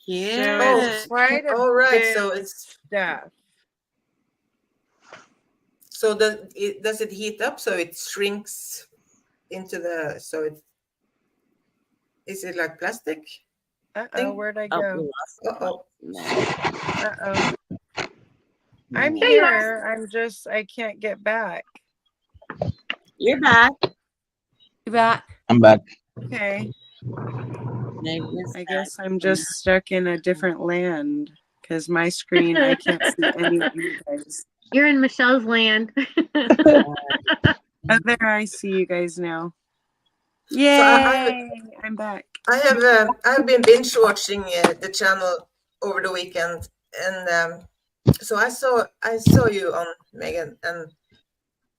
Yeah. So it's quite a All right. bit So of it's stuff. so does it heat up so it shrinks into the is it like plastic? Uh-oh, where'd I go? Uh-oh. Uh-oh. I'm There you are. here. I can't get back. You're back. You're back. I'm back. Okay. Maybe I guess I'm just stuck in a different land because my screen, I can't see any of you guys. You're in Michelle's land. Oh, there, I see you guys now. Yay! I'm back. I have been binge watching the channel over the weekend, and so I saw you on Megan,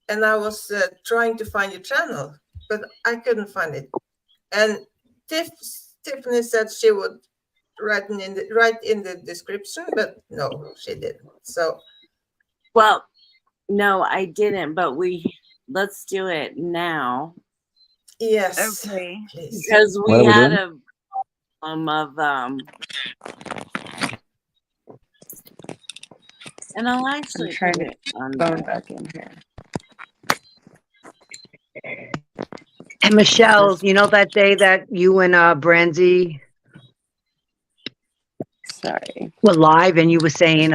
and I was trying to find your channel, but I couldn't find it. And Tiffany said she would write in the description, but no, she didn't. So well, no, I didn't, but let's do it now. yes, okay, please. Because we had a problem of and I'll actually trying put to it on phone back in here. And Michelle, you know that day that you and Brandy were live and you were saying,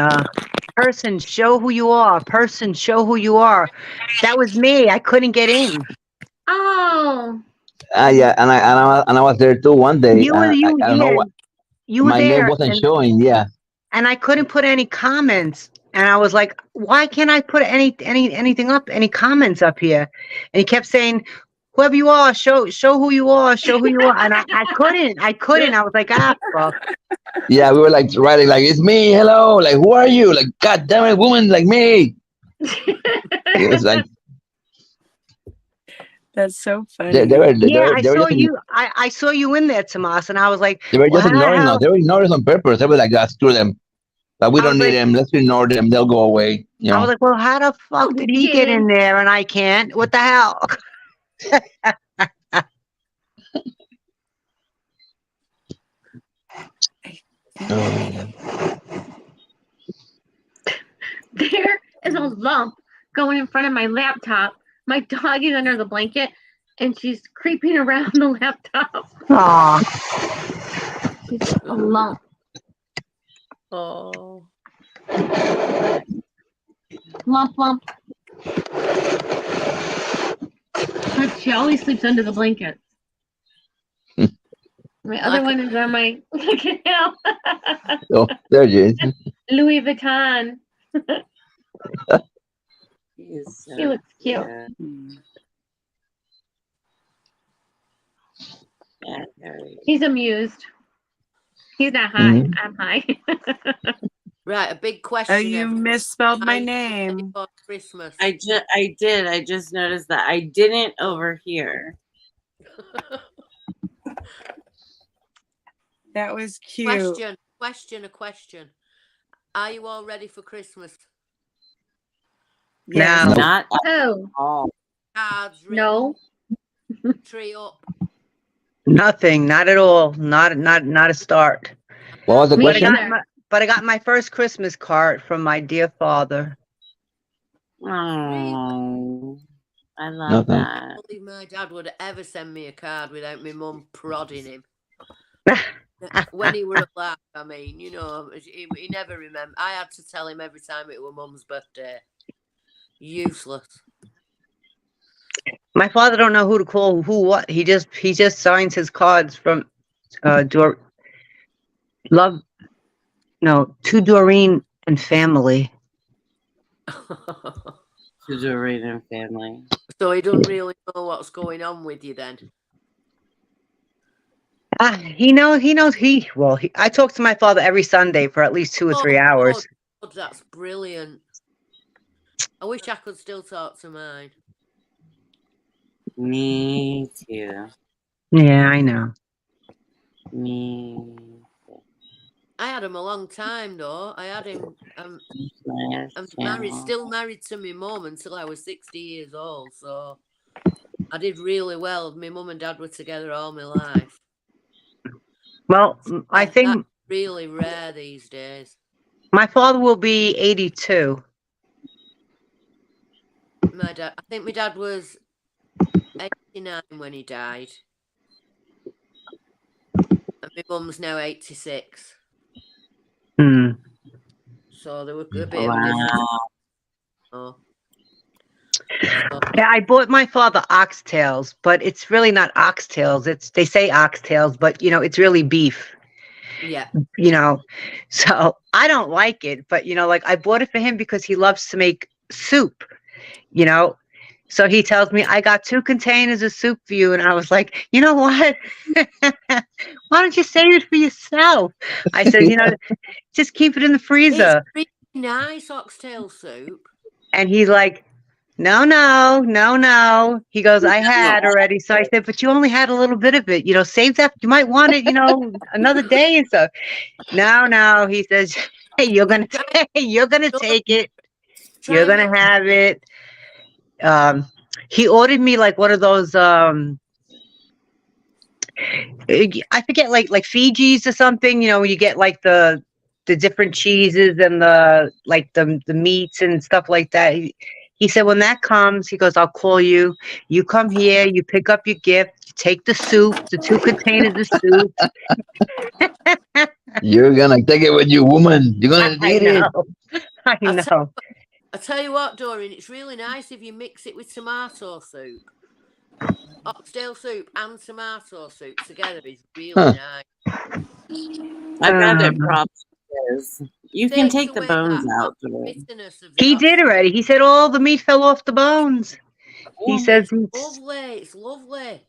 person, show who you are. Person, show who you are. That was me. I couldn't get in. Oh. Yeah, and I was there too one day. You were I don't know what you were my name there wasn't showing. Yeah. And I couldn't put any comments. And I was like, why can't I put anything up, any comments up here? And he kept saying, whoever you are, show who you are, show who you are. And I couldn't. I was like, fuck. Yeah, we were like writing like, it's me, hello, like who are you? Like, god damn it, woman like me. It was like that's so funny. I saw you. I saw you in there, Tomas, and I was like, they were just ignoring us. They were ignoring us on purpose. They were like, screw them. But we don't need them. Let's ignore them. They'll go away. You know? I was like, well, how the fuck did he get in there and I can't? What the hell? There is a lump going in front of my laptop. My dog is under the blanket and she's creeping around the laptop. Aw. She's a lump. Oh. Lump. But she always sleeps under the blanket. My other one is on my look at now. Oh, there you is. Louis Vuitton. He looks cute. Yeah, he's amused. He's not high. Mm-hmm. I'm high. Right, a big question. Oh, you misspelled my name. Christmas. I did. I just noticed that I didn't over here. That was cute. Question. Are you all ready for Christmas? Yes. No. Not at all. Cards, no. Tree up. Nothing. Not at all. Not a start. What was the question? But I got my first Christmas card from my dear father. Oh, I love that. I don't believe my dad would ever send me a card without my mum prodding him. When he were alive, I mean, you know, he never remembered. I had to tell him every time it was mum's birthday. Useless. My father don't know who to call, what. He just signs his cards from to Doreen and family. To Doreen and family. So he don't really know what's going on with you then. He knows. I talk to my father every Sunday for at least 2 or 3 hours. God, that's brilliant. I wish I could still talk to mine. Me too. Yeah, I know. Me. I had him a long time though. I had him. I'm still married to my mum until I was 60 years old. So I did really well. My mum and dad were together all my life. Well, I think that's really rare these days. My father will be 82. I think my dad was 89 when he died. And my mum's now 86. So there were a bit of a difference. Oh. Yeah, I bought my father oxtails, but it's really not oxtails. They say oxtails, but it's really beef. Yeah. So I don't like it, but like I bought it for him because he loves to make soup, So he tells me, I got 2 containers of soup for you. And I was like, you know what? Why don't you save it for yourself? I said, just keep it in the freezer. It's really nice oxtail soup. And he's like, no. He goes, I had already. So I said, but you only had a little bit of it. Save that. You might want it, another day and stuff. No. He says, hey, you're gonna take it. You're gonna have it. He ordered me like one of those. I forget, like Fiji's or something. When you get like the different cheeses and the meats and stuff like that. He said, when that comes, he goes, I'll call you. You come here, you pick up your gift, you take the soup, the 2 containers of soup. You're going to take it with you, woman. You're going to eat it. I know. I'll tell you what, Doreen, it's really nice if you mix it with tomato soup. Oxtail soup and tomato soup together is really nice. I bet it probably is. You can take the bones out. He did already. He said all the meat fell off the bones. He says it's lovely. It's lovely.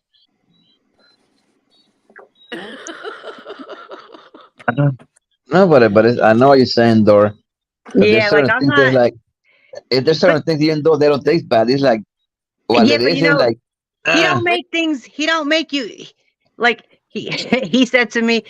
No, but I know what you're saying, Dor. Yeah, like I'm not. If there's certain things, even though they don't taste bad, it's like, well, yeah, but he don't make things. He don't make you like he said to me,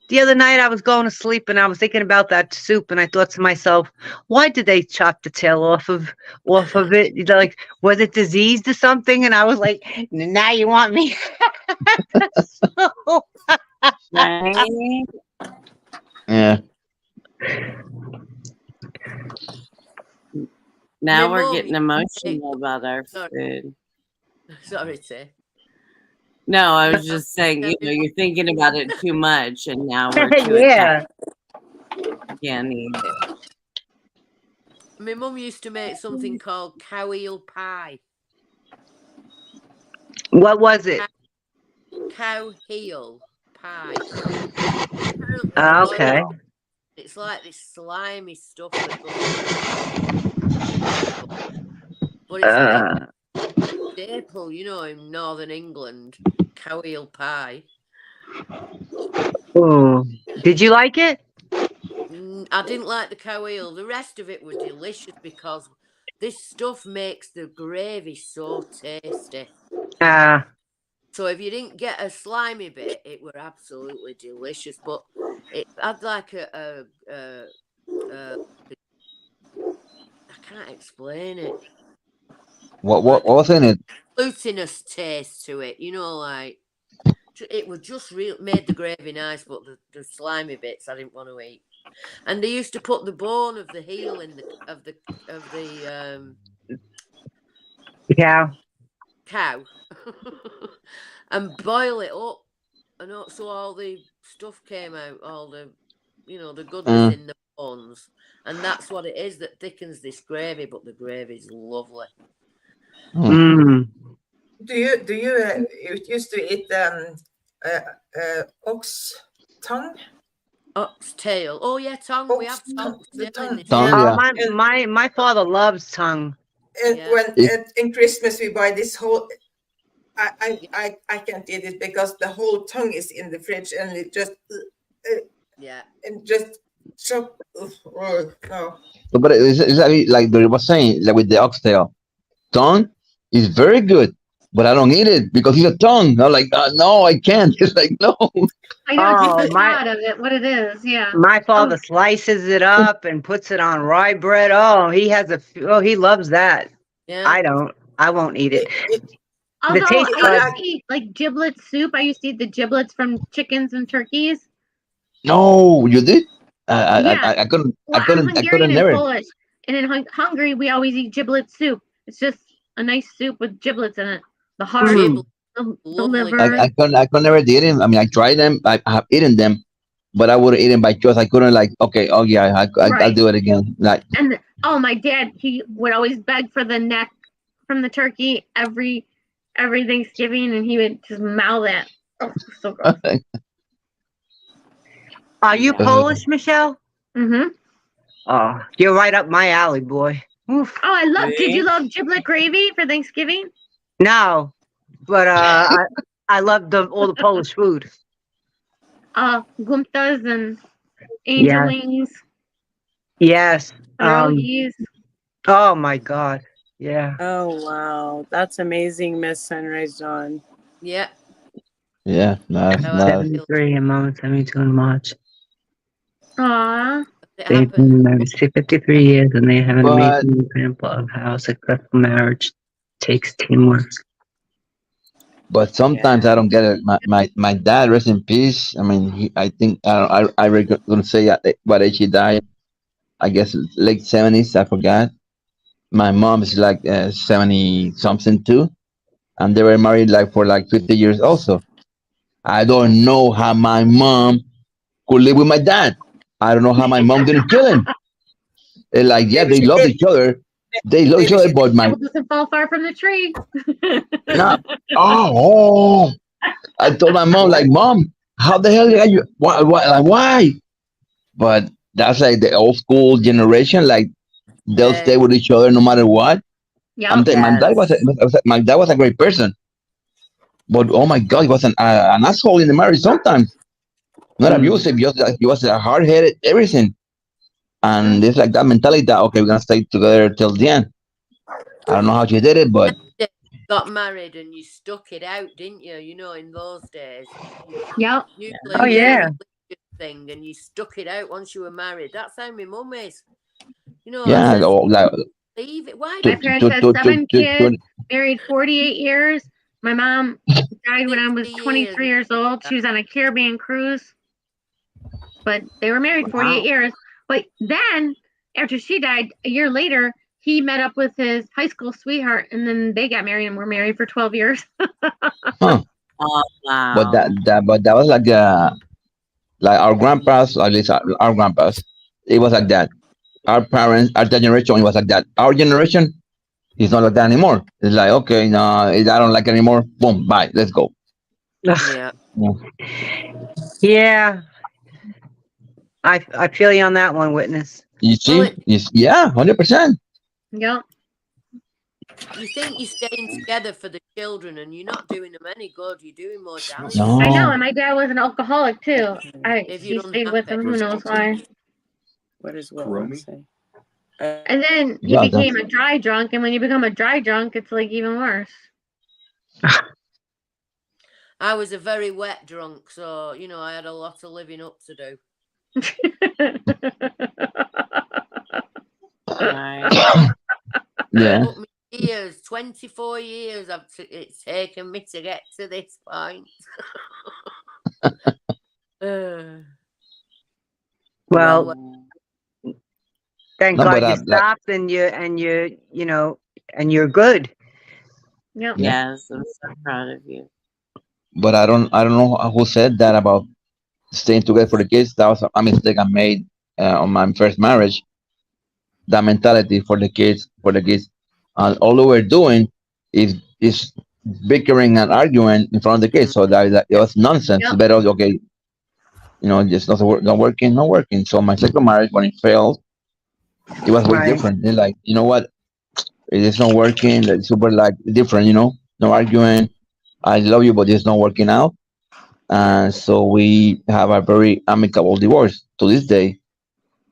the other night I was going to sleep and I was thinking about that soup and I thought to myself, why did they chop the tail off of it? Like, was it diseased or something? And I was like, now you want me? Right? Yeah. Now we're getting emotional about our food. Sorry, Tiff. No, I was just saying, you're thinking about it too much, and now we're too yeah. Can't eat it. My mum used to make something called cow heel pie. What was it? Cow heel pie. Okay. It's like this slimy stuff that goes. But it's staple, in Northern England, cow heel pie. Oh, did you like it? I didn't like the cow heel. The rest of it was delicious because this stuff makes the gravy so tasty. So if you didn't get a slimy bit, it were absolutely delicious. But it had like I can't explain it. What was in it? Glutinous taste to it, like it was just made the gravy nice, but the slimy bits I didn't want to eat. And they used to put the bone of the heel in of the cow and boil it up, and so all the stuff came out, all the the goodness in the bones, and that's what it is that thickens this gravy. But the gravy is lovely. Do you used to eat ox tongue? Oxtail. Oh yeah, tongue. We have tongue. My father loves tongue. And when in Christmas we buy this whole. I can't eat it because the whole tongue is in the fridge and it just Yeah. and just chop. No. So, but it's like Dory was saying, like with the oxtail, tongue is very good, but I don't eat it because it's a tongue. I'm like, no, I can't. It's like no. I know, just Oh, the thought of it, what it is, yeah. my Oh, father slices it up and puts it on rye bread. Oh, he loves that. Yeah. I don't. I won't eat it. The although taste I buds. used to eat like giblet soup. I used to eat the giblets from chickens and turkeys. No, you did. Yeah. I Well, I'm couldn't Hungarian and never. Polish, and in Hungary we always eat giblet soup. It's just a nice soup with giblets in it. The heart, Giblet, the lovely liver. I could never eat them. I mean, I tried them. I have eaten them, but I would eat them by choice. I couldn't like. Okay, oh yeah, I'll Right. do it again. Like, And my dad, he would always beg for the neck from the turkey every Thanksgiving, and he would just mouth it. Oh, so gross. Are you Yeah. Polish, Michelle? Mm-hmm. Oh, you're right up my alley, boy. Oof. Oh, I love. Did you Really? love giblet gravy for Thanksgiving? No, but I love all the Polish food. Gumtas and angel Yeah. wings, Yes. pierogies. Oh my God. Yeah. Oh wow, that's amazing, Miss Sunrise Dawn. Yeah. yeah, nice, How I nice. feel. 73 and Mama 72 in March. Aw. It They've happened. been married 53 years and they have an But amazing example of how successful marriage takes teamwork. sometimes I don't get it. My dad, rest in peace. I mean, I think I gonna say at what age he died. I guess it's late 70s. I forgot. My mom is like 70 something too, and they were married like for like 50 years also. I don't know how my mom could live with my dad. I don't know how my mom didn't kill him. They're like, yeah, Maybe they she love did. each other. They love each Maybe other, she but did. my Apple doesn't fall far from the tree. no. Oh, I told my mom, like, Mom, how the hell are you? Why? Like, why? But that's like the old school generation. Like, they'll stay with each other no matter what. I'm Yep. telling Yes. my dad was a great person, but oh my God, he was an asshole in the marriage sometimes. Not Mm. abusive, just like he was hard headed, everything. And Mhm. it's like that mentality that okay, we're gonna stay together till the end. I don't know how she did it, but Got married and you stuck it out, didn't you? You know, in those days, Yep. Oh, nuclear yeah. thing, and you stuck it out once you were married. That's how my mum is. You know, I yeah, says, like leave it. Why to My did parents had to 7 to, kids, married 48 years. My mom died when I 60 was years? 23 years old. She was on a Caribbean cruise, but they were married 48 Wow. years. But then, after she died, a year later, he met up with his high school sweetheart, and then they got married and were married for 12 years. huh? Oh, But wow. that was like our grandpas, at least our grandpas, it was like that. Our parents, our generation, it was like that. Our generation is not like that anymore. It's like okay, no, I don't like it anymore. Boom, bye, let's go. Yeah. Yeah. Yeah. I feel you on that one, witness. You Well, see, yeah, 100%. Yep. you think you're staying together for the children, and you're not doing them any good. You're doing more damage. I know, No, and my dad was an alcoholic too. If He you're stayed with unhappy. him. Who knows why? What does Will say? And then he yeah, became a dry drunk, and when you become a dry drunk, it's like even worse. I was a very wet drunk, so you know I had a lot of living up to do. Right. yeah. Took me years, 24 years. It's taken me to get to this point. Well, Mm. thank No, but God you like, stopped and you're good. Yep. yeah, Yes, I'm so proud of you. but I don't know who said that about staying together for the kids. That was a mistake I made on my first marriage. That mentality for the kids, and all we were doing is bickering and arguing in front of the kids. So that it was nonsense. It's Yep. better okay, just not working. So my second marriage, when it failed, it was way Right. different. It's like, you know what? It's not working. It's super like different, no arguing. I love you, but it's not working out. And so we have a very amicable divorce to this day.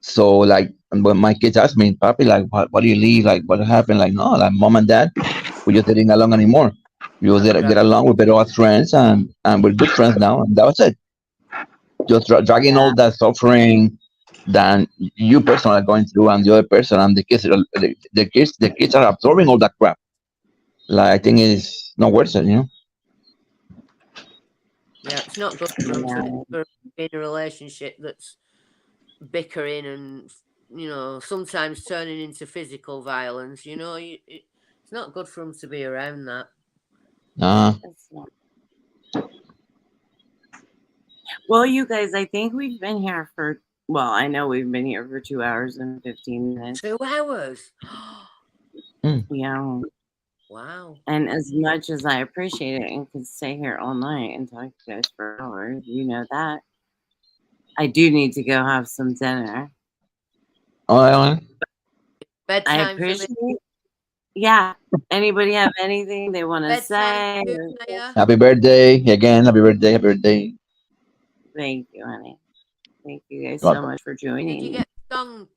So like when my kids ask me, Papi, like what do you leave? Like what happened? Like no, like mom and dad, we just didn't get along anymore. We just didn't get along. We're better as friends, and we're good friends now. And that was it. Just dragging all that suffering that you personally are going through, and the other person, and the kids are absorbing all that crap. Like I think it's not worth it, you know. Yeah, it's not good for them to be in a relationship that's bickering and sometimes turning into physical violence. It's not good for them to be around that. Well, you guys, I think we've been here for. Well, I know we've been here for 2 hours and 15 minutes. 2 hours. Yeah. Wow. And as much as I appreciate it and could stay here all night and talk to you guys for hours, you know that. I do need to go have some dinner. Bedtime I appreciate it. Yeah. Anybody have anything they want to say? Happy birthday again. Happy birthday. Happy birthday. Thank you, honey. Thank you guys so much for joining. Did you me. get a song?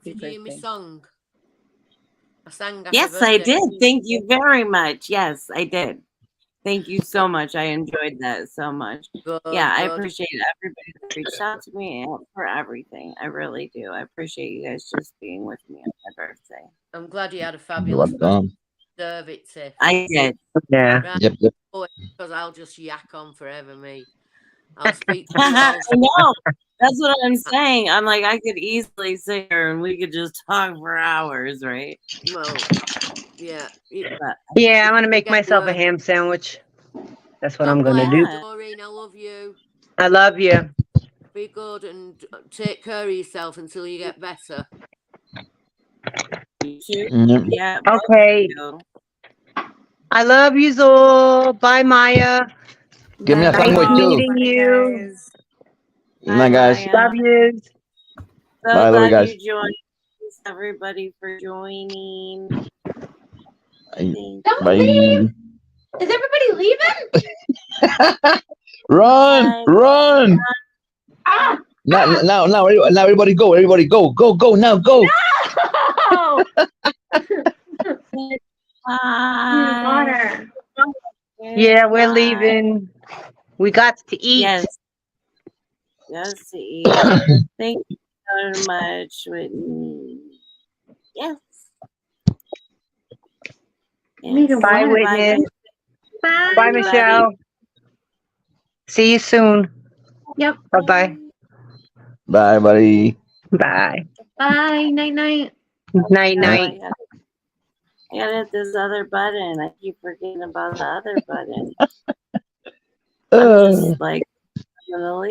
Did you hear me song? I sang happy Yes, birthday. I did. Thank you very much. Yes, I did. Thank you so much. I enjoyed that so much. Yeah, I appreciate everybody that reached out to me and for everything. I really do. I appreciate you guys just being with me on my birthday. I'm glad you had a fabulous birthday. Deserve it, Tiff. I did. Yeah. Right. Yep. Because I'll just yak on forever, me. I'll speak to you I all. know. That's what I'm saying. I'm like, I could easily sit here and we could just talk for hours, right? Well, yeah. Yeah, I'm gonna make myself a ham sandwich. That's what I'm gonna do. Doreen, I love you. I love you. Be good and take care of yourself until you get better. Yeah. Okay. I love you all. Bye, Maya. Give me a sandwich too. Meeting you. Bye, guys. Love you. So Bye, love you glad guys. you joined. Thanks everybody for joining. Bye. Is everybody leaving? Run! Now, everybody go! Everybody go! Go! Now, go! No! Bye. Yeah, we're leaving. We got to eat. Yes, to eat. Thank you so much, Whitney. Yes. Bye, Whitney. Bye. Bye, Michelle. See you soon. Yep. Bye-bye. Bye, buddy. Bye. Bye. Night night. Night night. I gotta hit this other button. I keep forgetting about the other button. I'm just like, I'm gonna leave.